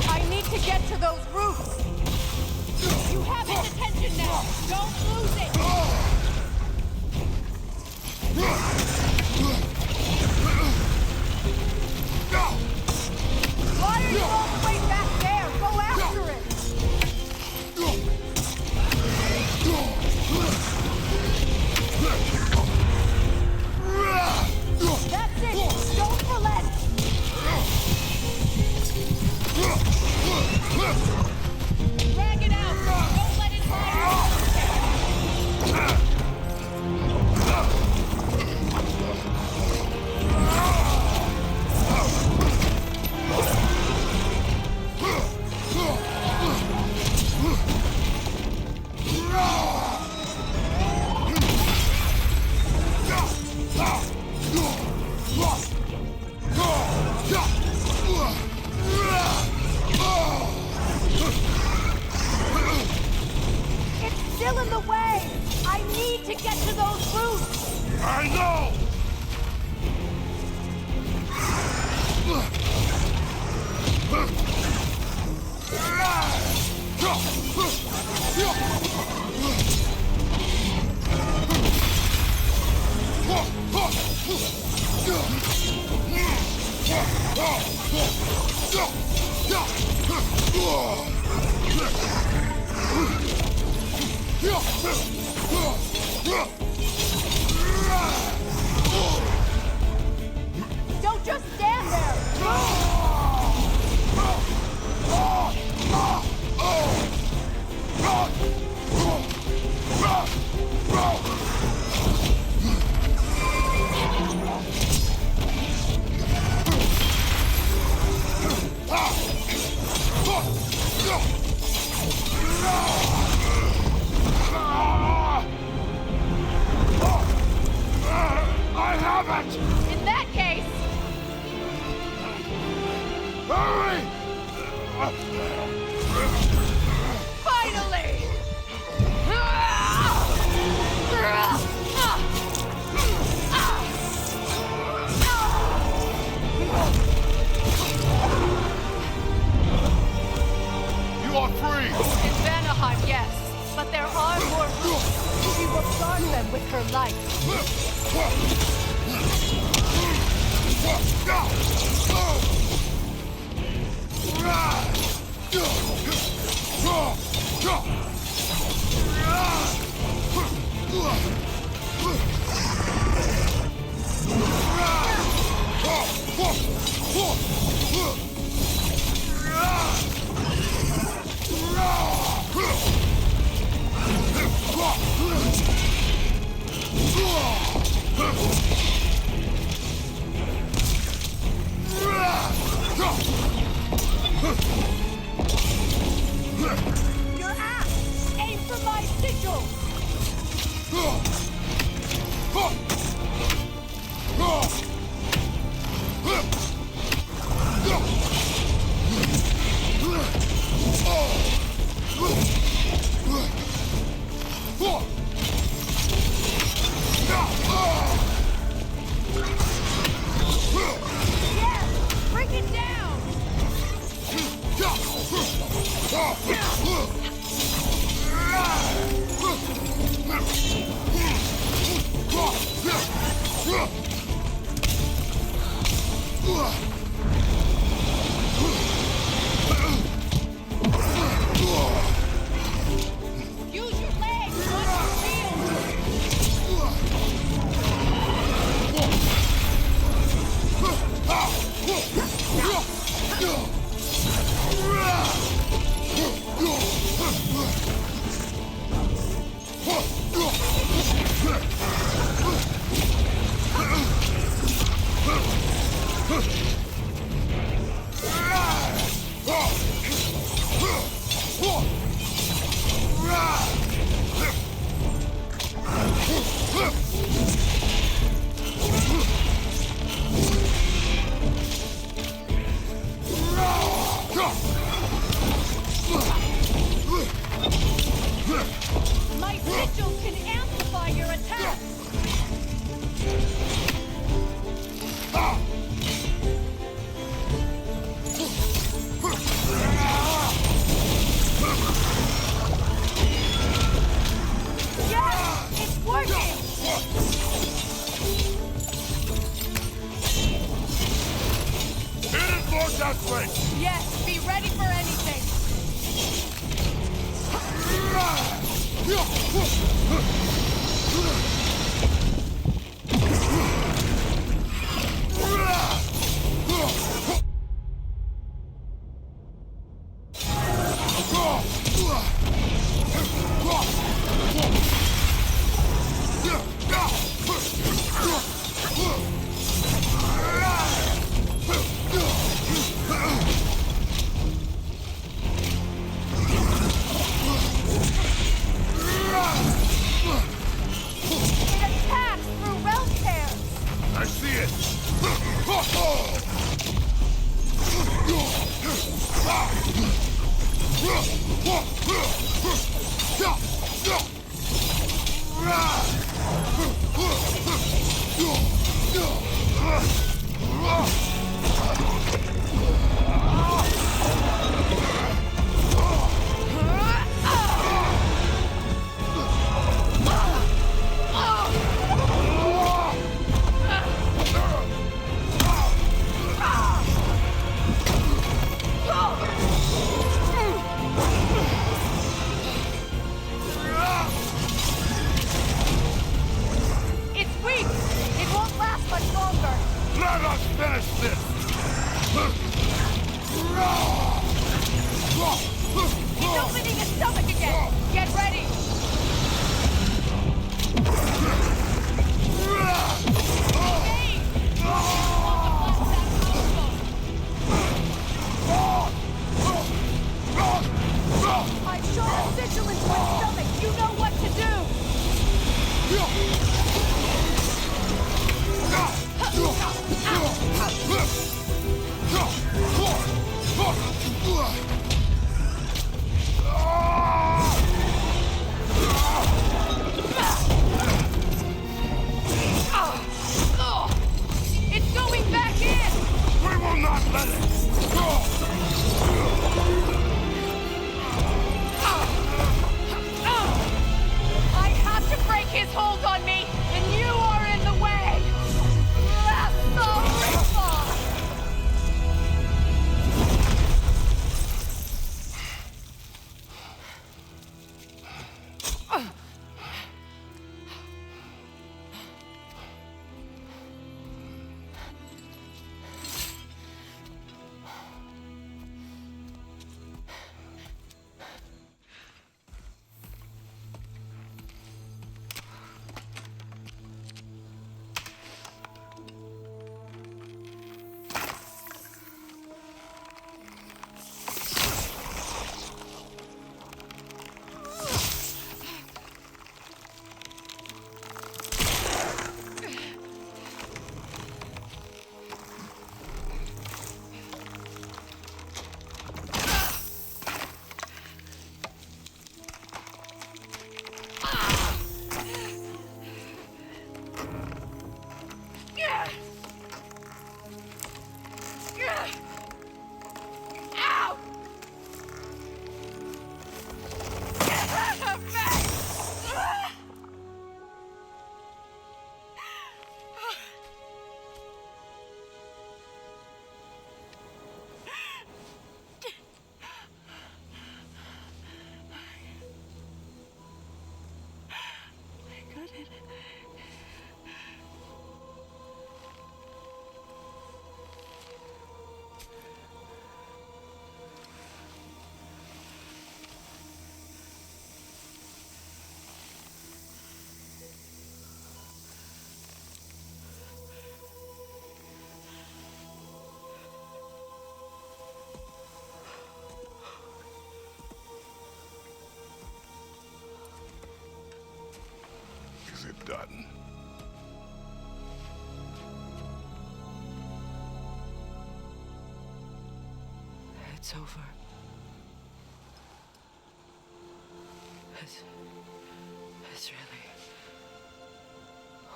I need to get to those roots! You have its attention now. Don't lose it. Why are you all the way back there? Go after it! That's it! Don't relent! Drag it out. Don't let it hide. in the way! I need to get to those roots! I know! Don't just stand there! I have it! In that case, Hurry! finally! You are free! In Vanaheim, yes. But there are more roots. She will guard them with her life. Your axe! Aim for my sigil! Yeah! Bring it down! Use your legs! On your shield! My sigil can amplify your attack! Yes! It's working! It is more desperate! Yes, be ready for anything! Yeah! done. It's over. It's really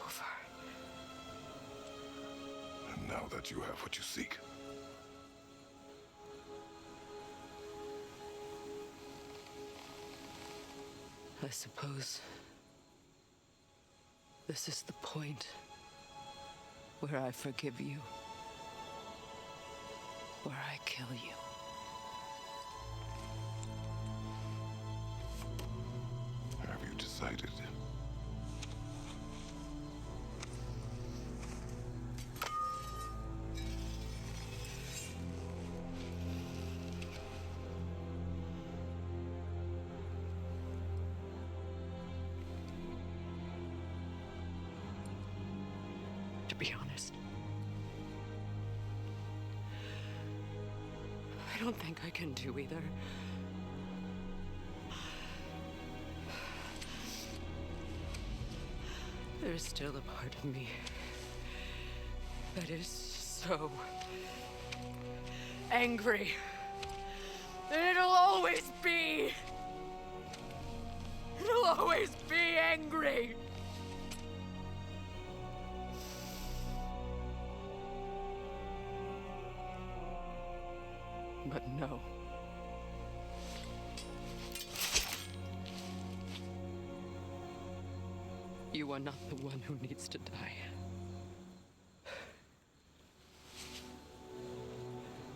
over. And now that you have what you seek, I suppose this is the point where I forgive you, where I kill you. have you decided? To be honest, I don't think I can do either. There's still a part of me that is so angry. And it'll always be. It'll always be angry. But no. You are not the one who needs to die.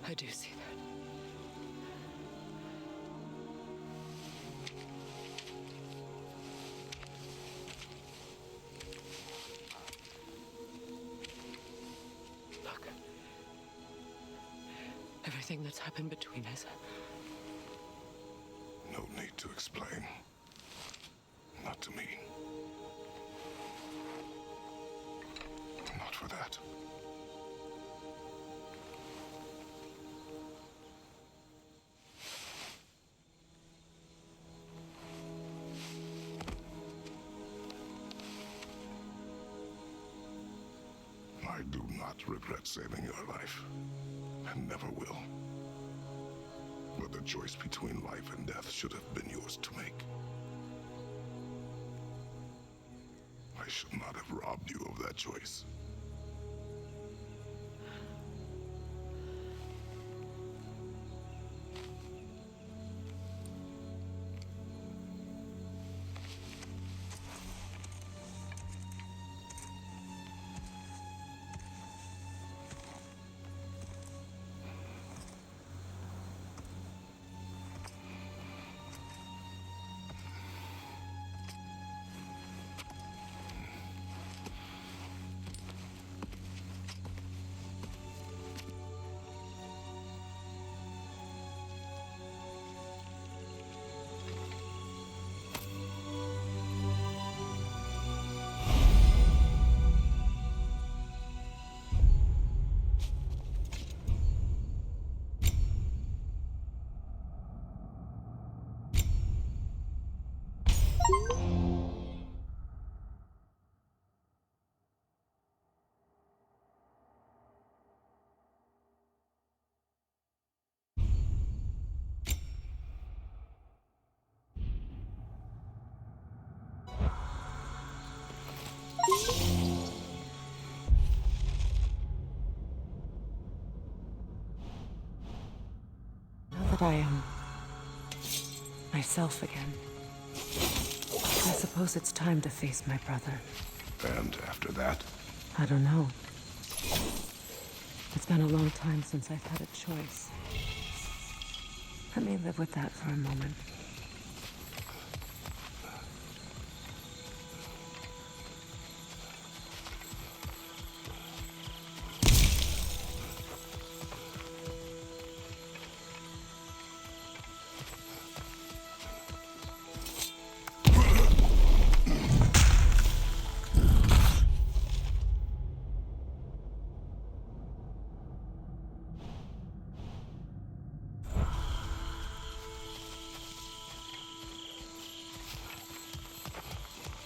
I do see that. Look. Everything that's happened between us. No need to explain. Not to me. Not for that. I do not regret saving your life, and never will. But the choice between life and death should have been yours to make. I should not have robbed you of that choice. Now that I am myself again, I suppose it's time to face my brother. And after that? I don't know. It's been a long time since I've had a choice. Let me live with that for a moment.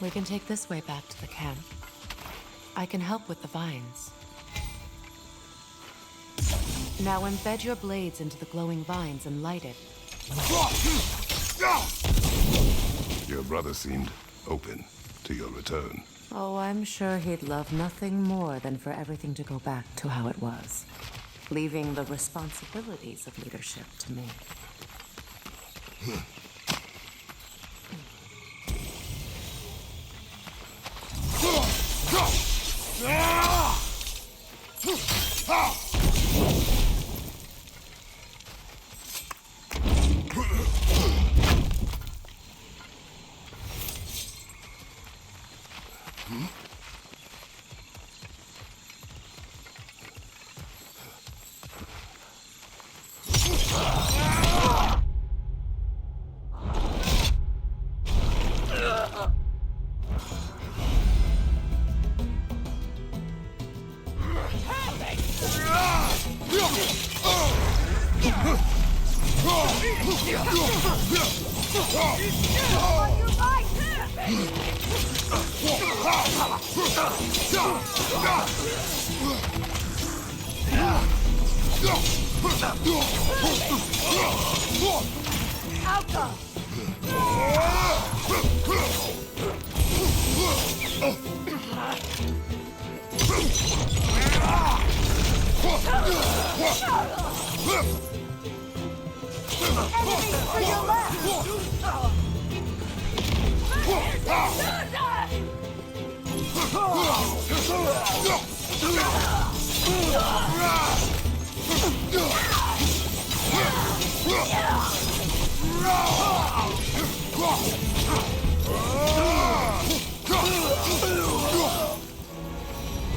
We can take this way back to the camp. I can help with the vines. Now embed your blades into the glowing vines and light it. Your brother seemed open to your return. Oh, I'm sure he'd love nothing more than for everything to go back to how it was, leaving the responsibilities of leadership to me.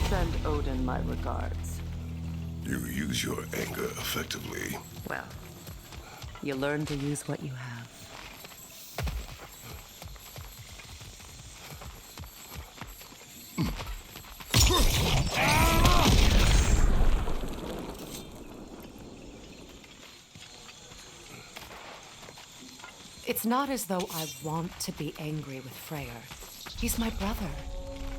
Send Odin my regards. You use your anger effectively. Well, you learn to use what you have. It's not as though I want to be angry with Freyr. He's my brother.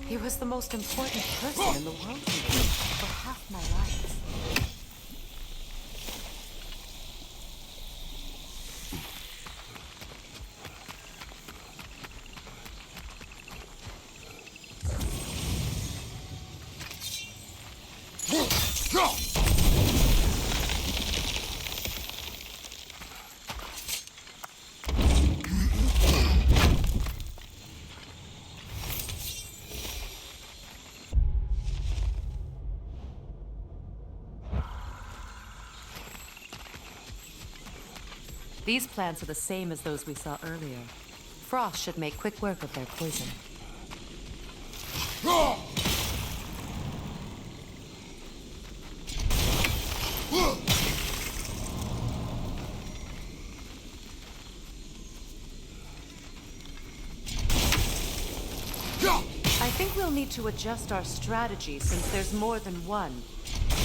He was the most important person in the world to me for half my life. These plants are the same as those we saw earlier. Frost should make quick work of their poison. I think we'll need to adjust our strategy since there's more than one.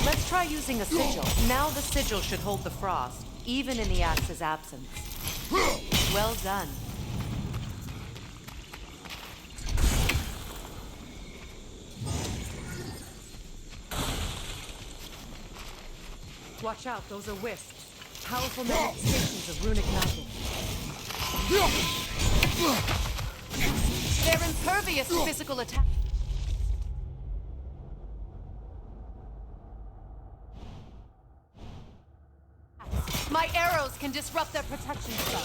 Let's try using a sigil. Now the sigil should hold the frost, even in the axe's absence. Well done. Watch out, those are wisps. Powerful manifestations of runic magic. They're impervious to physical attack. My arrows can disrupt their protection spell.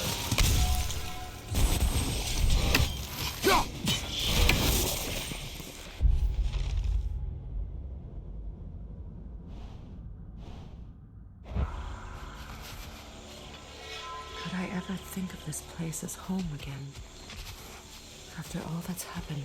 Could I ever think of this place as home again? After all that's happened.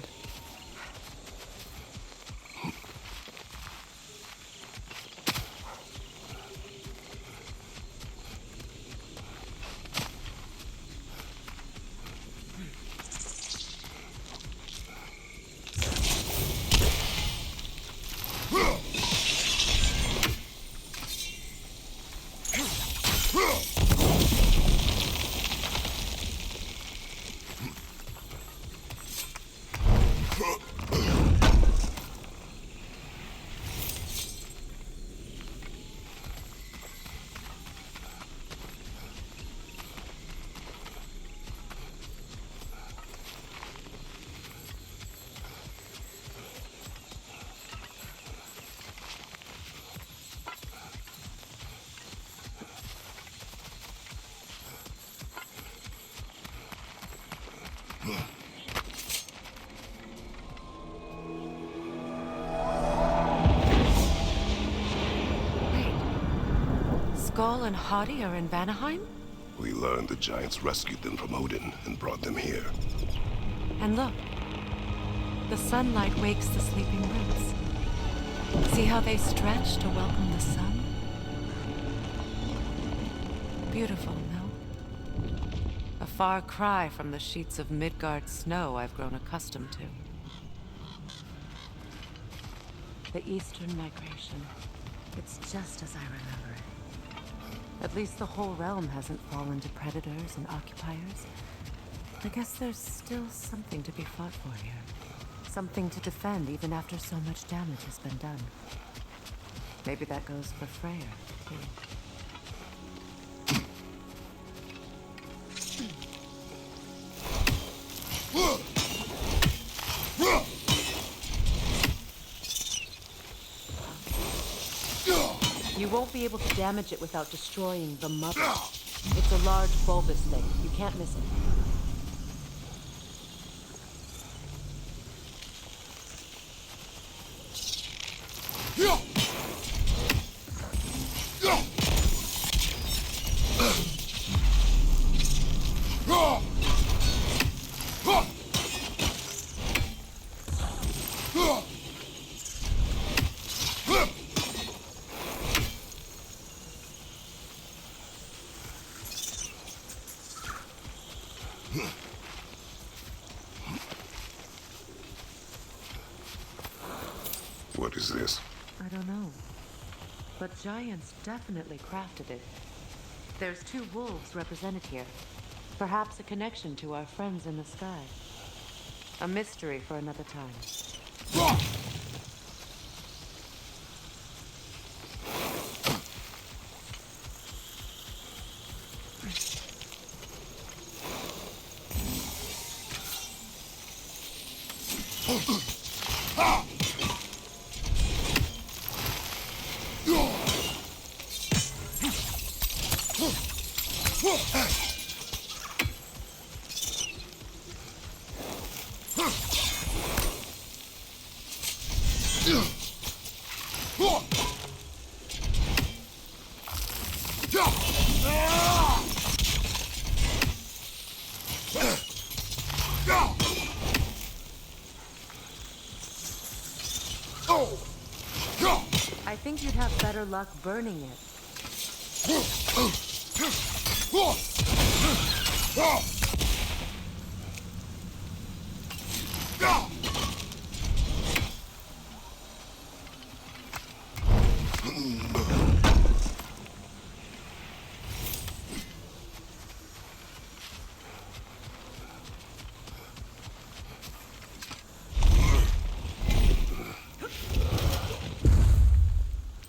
Skull and Hadi are in Vanaheim? We learned the giants rescued them from Odin and brought them here. And look, the sunlight wakes the sleeping roots. See how they stretch to welcome the sun? Beautiful, no? A far cry from the sheets of Midgard snow I've grown accustomed to. The Eastern Migration. It's just as I remember it. At least the whole realm hasn't fallen to predators and occupiers. I guess there's still something to be fought for here. Something to defend even after so much damage has been done. Maybe that goes for Freyr, too. You won't be able to damage it without destroying the mother. It's a large bulbous thing. You can't miss it. What is this? I don't know. But giants definitely crafted it. There's 2 wolves represented here. Perhaps a connection to our friends in the sky. A mystery for another time. I think you'd have better luck burning it.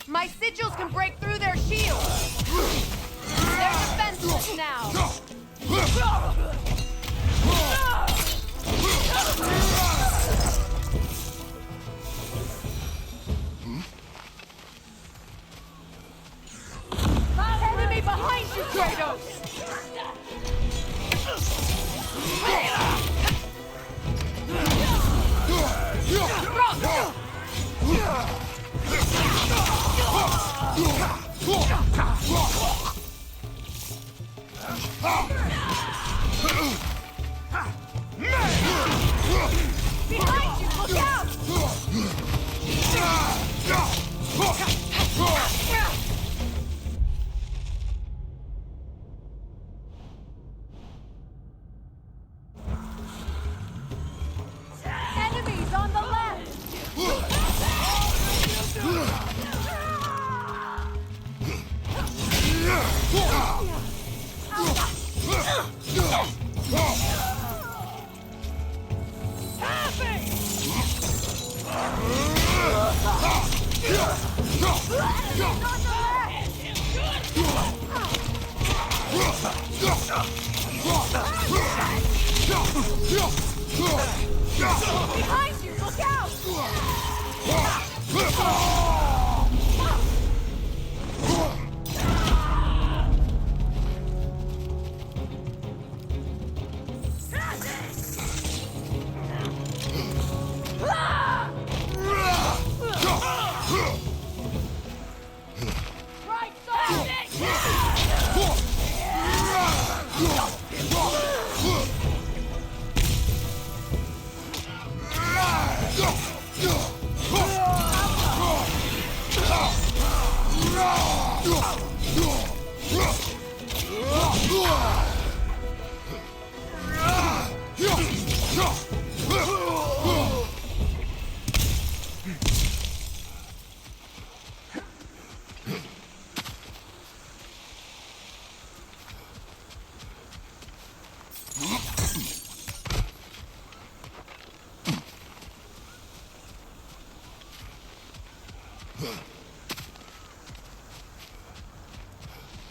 My sigils can break through their shields! They're defenseless now! Enemy behind you, Kratos! Behind you, look out! Enemies on the left! Behind you, look out! Right side!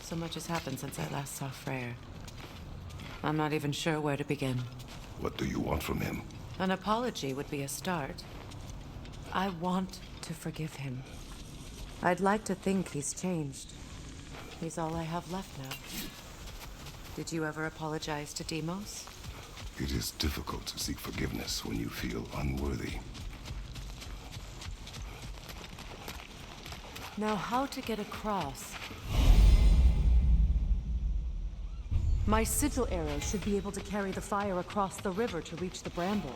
So much has happened since I last saw Freyr. I'm not even sure where to begin. What do you want from him? An apology would be a start. I want to forgive him. I'd like to think he's changed. He's all I have left now. Did you ever apologize to Deimos? It is difficult to seek forgiveness when you feel unworthy. Now, how to get across? My sigil arrow should be able to carry the fire across the river to reach the bramble.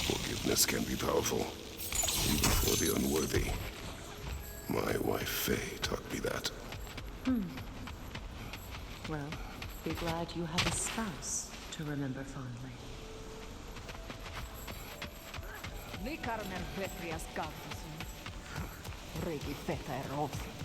Forgiveness can be powerful, even for the unworthy. My wife Faye taught me that. Well, be glad you have a spouse to remember fondly. Likarnen Petrias Gautusin. Riki Feta Rofit.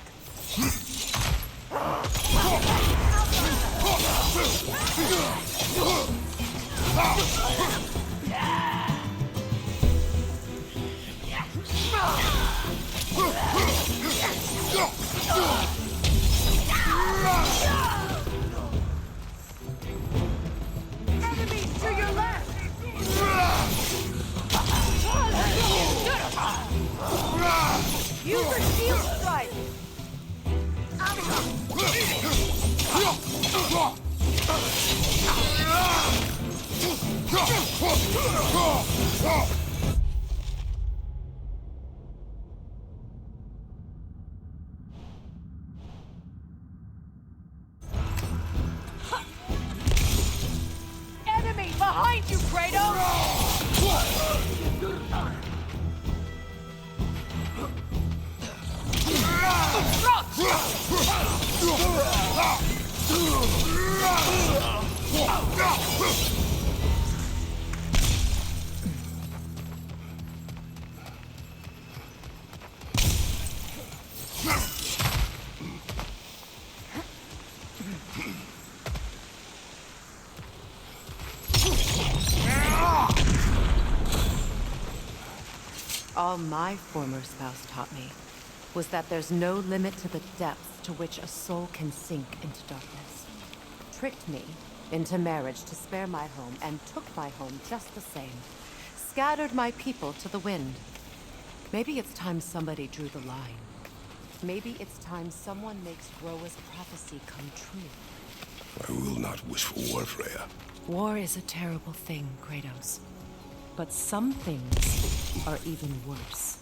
Enemies to your left! Use a shield strike! Enemy behind you, Kratos! All my former spouse taught me was that there's no limit to the depth to which a soul can sink into darkness. Tricked me into marriage to spare my home, and took my home just the same. Scattered my people to the wind. Maybe it's time somebody drew the line. Maybe it's time someone makes Groa's prophecy come true. I will not wish for war, Freya. War is a terrible thing, Kratos. But some things are even worse.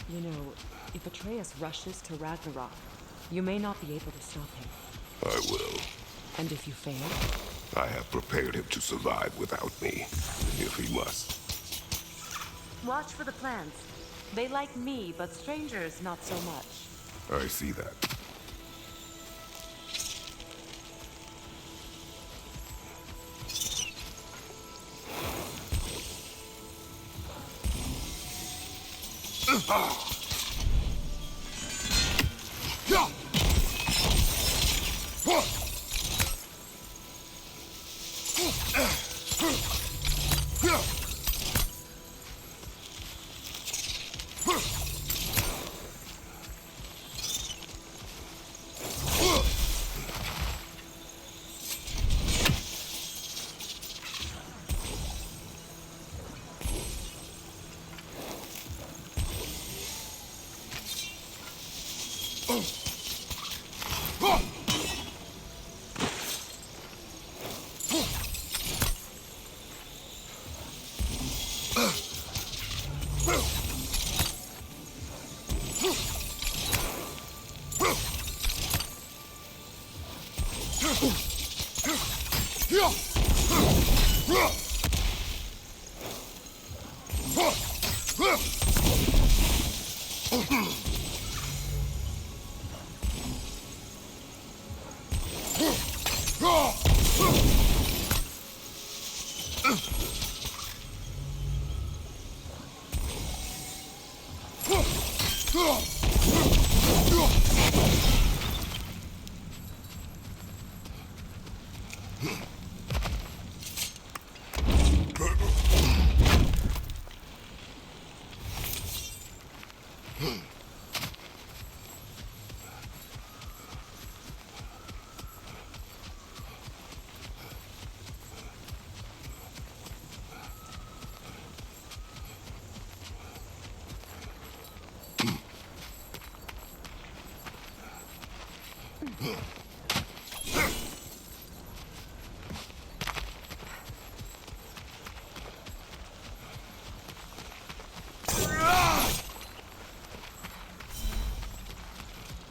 You know, if Atreus rushes to Ragnarok, you may not be able to stop him. I will. And if you fail? I have prepared him to survive without me, if he must. Watch for the plants. They like me, but strangers not so much. I see that.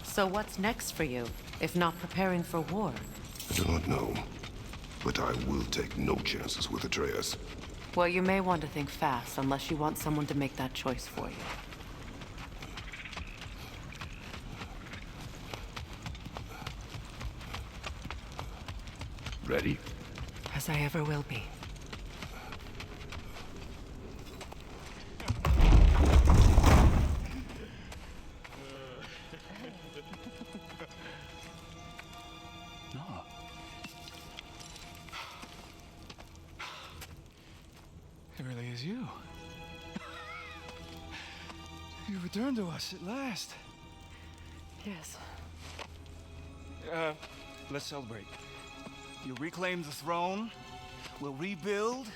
So what's next for you, if not preparing for war? I do not know, but I will take no chances with Atreus. Well, you may want to think fast, unless you want someone to make that choice for you. Ready? As I ever will be. No. It really is you. You returned to us at last. Yes. Let's celebrate. You reclaim the throne. We'll rebuild.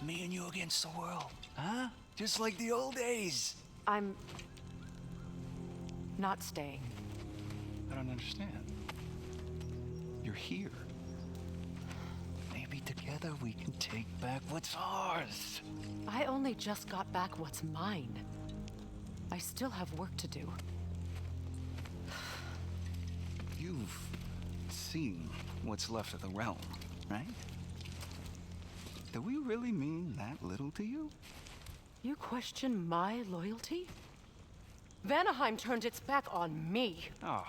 Me and you against the world. Huh? Just like the old days. I'm not staying. I don't understand. You're here. Maybe together we can take back what's ours. I only just got back what's mine. I still have work to do. You've seen what's left of the realm, right? Do we really mean that little to you? You question my loyalty? Vanaheim turned its back on me. Oh,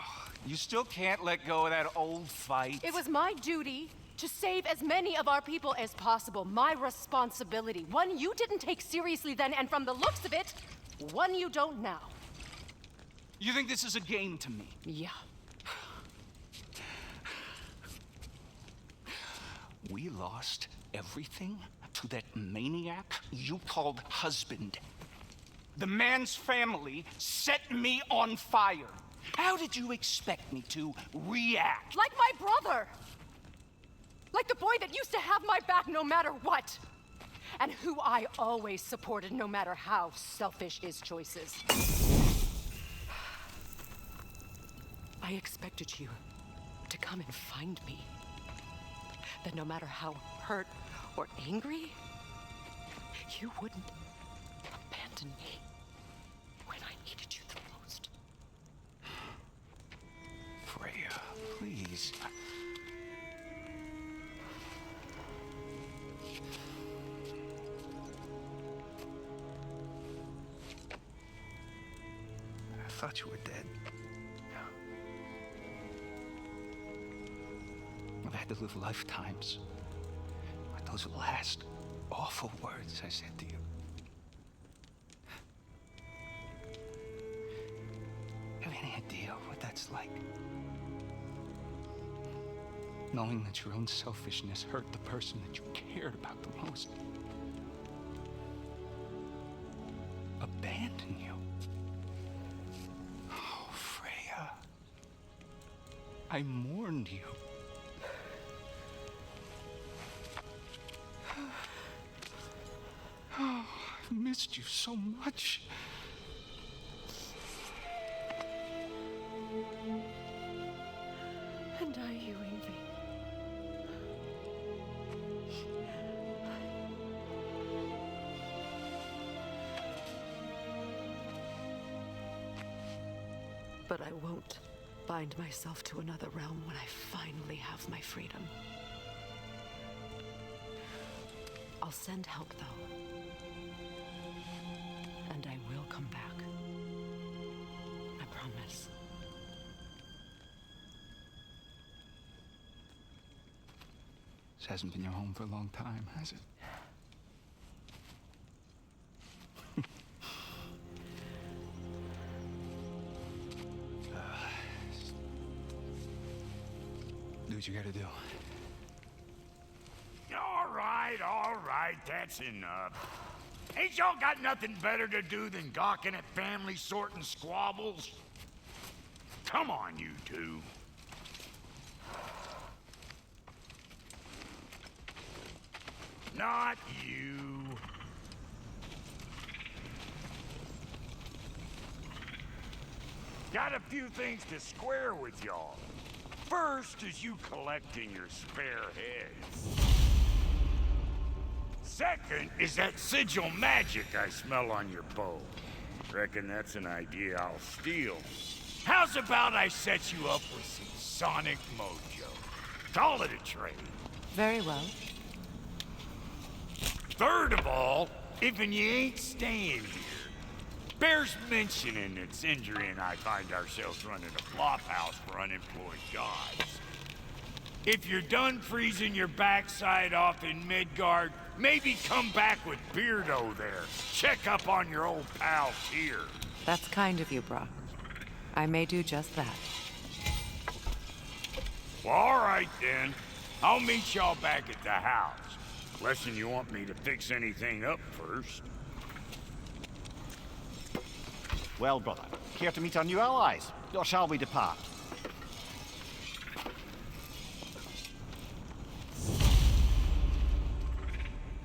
you still can't let go of that old fight. It was my duty to save as many of our people as possible. My responsibility. One you didn't take seriously then, and from the looks of it, one you don't now. You think this is a game to me? Yeah. We lost everything to that maniac you called husband. The man's family set me on fire. How did you expect me to react? Like my brother! Like the boy that used to have my back no matter what! And who I always supported no matter how selfish his choices. I expected you to come and find me. That no matter how hurt or angry, you wouldn't abandon me when I needed you the most. Freya, please. I thought you were dead. I've had to live lifetimes with those last awful words I said to you. Have any idea what that's like? Knowing that your own selfishness hurt the person that you cared about the most. Abandon you. Oh, Freya. I mourned you. Oh, I've missed you so much. And I you, Envy. But I won't bind myself to another realm when I finally have my freedom. I'll send help, though. And I will come back. I promise. This hasn't been your home for a long time, has it? Do what you gotta do. All right, that's enough. Ain't y'all got nothing better to do than gawking at family sorting squabbles? Come on, you two. Not you. Got a few things to square with y'all. First is you collecting your spare heads. Second is that sigil magic I smell on your bow. Reckon that's an idea I'll steal. How's about I set you up with some sonic mojo? Call it a trade. Very well. Third of all, if you ain't staying here, bears mentioning that Sindri and I find ourselves running a flop house for unemployed gods. If you're done freezing your backside off in Midgard, maybe come back with Beardo there. Check up on your old pal here. That's kind of you, Brock. I may do just that. Well, all right then. I'll meet y'all back at the house. Unless you want me to fix anything up first. Well, brother, care to meet our new allies? Or shall we depart?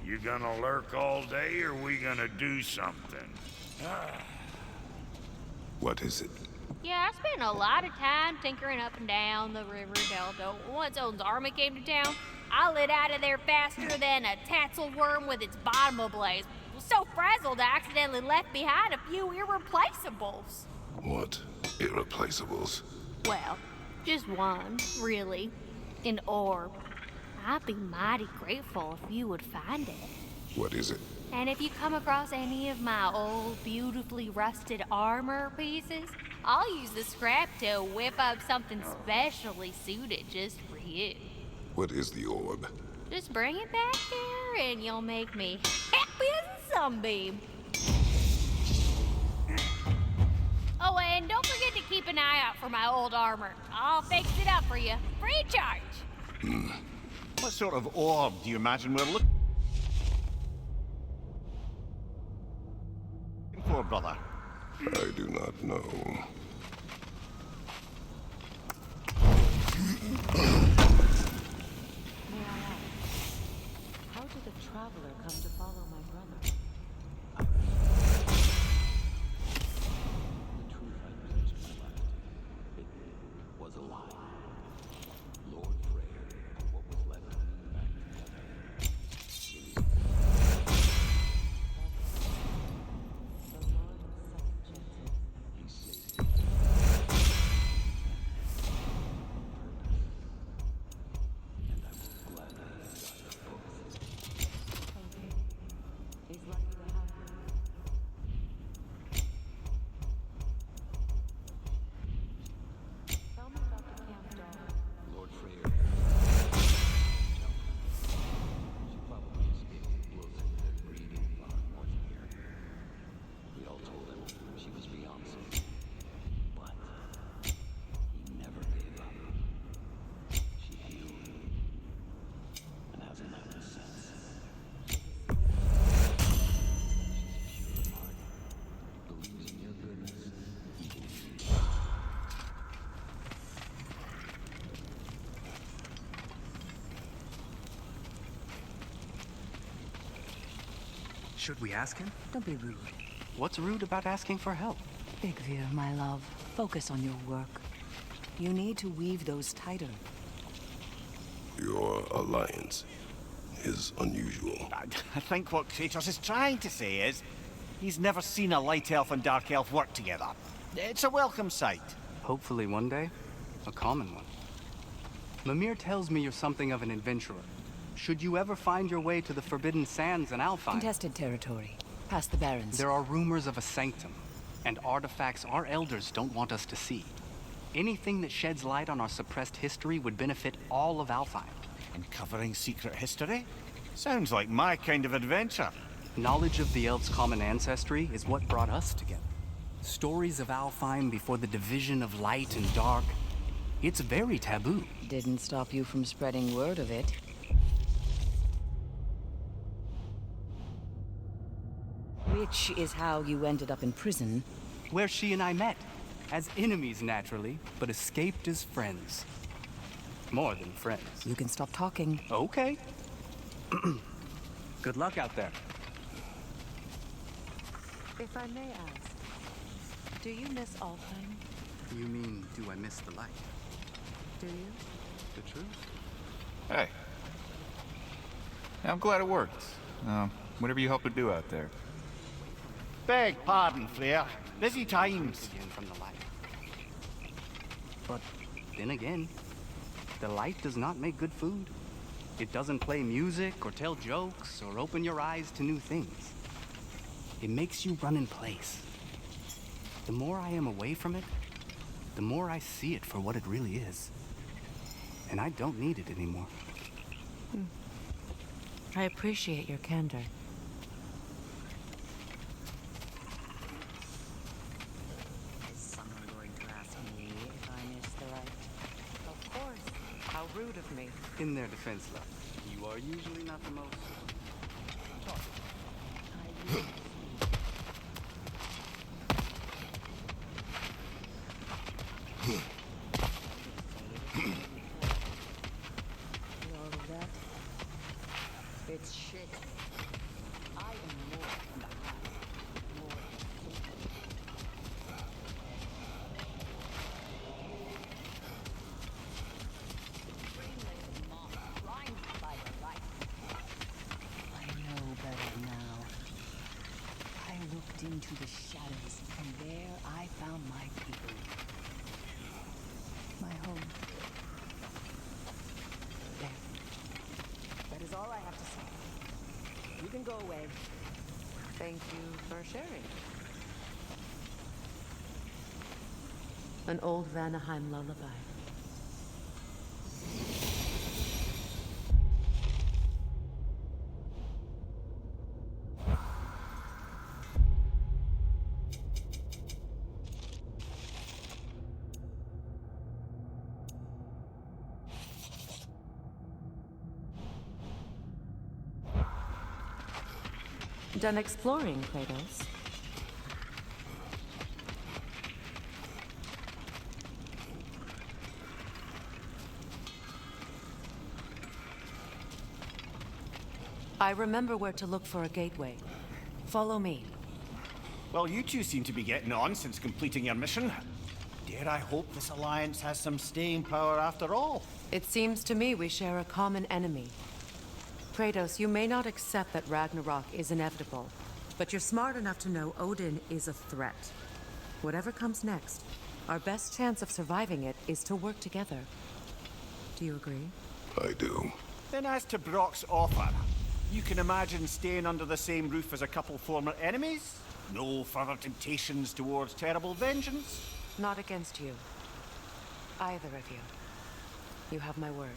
You gonna lurk all day, or we gonna do something? What is it? Yeah, I spent a lot of time tinkering up and down the river delta. Once Odin's army came to town, I lit out of there faster than a tassel worm with its bottom ablaze. Was so frazzled I accidentally left behind a few irreplaceables. What? Irreplaceables? Well, just one, really. An orb. I'd be mighty grateful if you would find it. What is it? And if you come across any of my old, beautifully rusted armor pieces, I'll use the scrap to whip up something specially suited just for you. What is the orb? Just bring it back here and you'll make me happy as a sunbeam. Oh, and don't forget to keep an eye out for my old armor. I'll fix it up for you, free of charge. What sort of orb do you imagine we're looking for? poor brother? I do not know. May I ask, how did a traveler come to follow my brother? The truth I placed to my left, it was a lie. Lord Freyr put what was left of me back together. The Lord himself chanted. He saved me. And I will gladly die for both. Thank you. He's lucky to have you. Tell me about the camp dog. Lord Freyr. Tell me. She probably escaped the blizzard that breeding far north here. We all told him she was beyond safe. But he never gave up. She healed and hasn't left us since. She's pure of heart. Believes in your goodness, even if you Should we ask him? Don't be rude. What's rude about asking for help? Big Veer, my love, focus on your work. You need to weave those tighter. Your alliance is unusual. I think what Kratos is trying to say is he's never seen a light elf and dark elf work together. It's a welcome sight. Hopefully one day, a common one. Mimir tells me you're something of an adventurer. Should you ever find your way to the Forbidden Sands in Alfheim, Contested territory. Past the Barrens. there are rumors of a sanctum, and artifacts our elders don't want us to see. Anything that sheds light on our suppressed history would benefit all of Alfheim. Uncovering secret history? Sounds like my kind of adventure. Knowledge of the elves' common ancestry is what brought us together. Stories of Alfheim before the division of light and dark. It's very taboo. Didn't stop you from spreading word of it. Which is how you ended up in prison. Where she and I met. As enemies, naturally, but escaped as friends. More than friends. You can stop talking. Okay. Good luck out there. If I may ask, do you miss Alfheim? You mean, do I miss the light? Do you? The truth? Hey. I'm glad it worked. Whatever you helped to do out there. Beg pardon, Freyr. Busy times. Again from the light. But then again, the light does not make good food. It doesn't play music or tell jokes or open your eyes to new things. It makes you run in place. The more I am away from it, the more I see it for what it really is. And I don't need it anymore. I appreciate your candor. Is someone going to ask me if I miss the light? Of course. How rude of me. In their defense, love, you are usually not the most... All of that? It's shit. I am more than a hat. More than a fool. Brainless moth grinds by the light. I know better now. I looked into the shadows, and there I found my people. My home. There. That is all I have to say. You can go away. Thank you for sharing. An old Vanaheim lullaby. Done exploring, Kratos? I remember where to look for a gateway. Follow me. Well, you two seem to be getting on since completing your mission. Dare I hope this alliance has some staying power after all? It seems to me we share a common enemy. Kratos, you may not accept that Ragnarok is inevitable, but you're smart enough to know Odin is a threat. Whatever comes next, our best chance of surviving it is to work together. Do you agree? I do. Then as to Brock's offer, you can imagine staying under the same roof as a couple former enemies? No further temptations towards terrible vengeance? Not against you. Either of you. You have my word.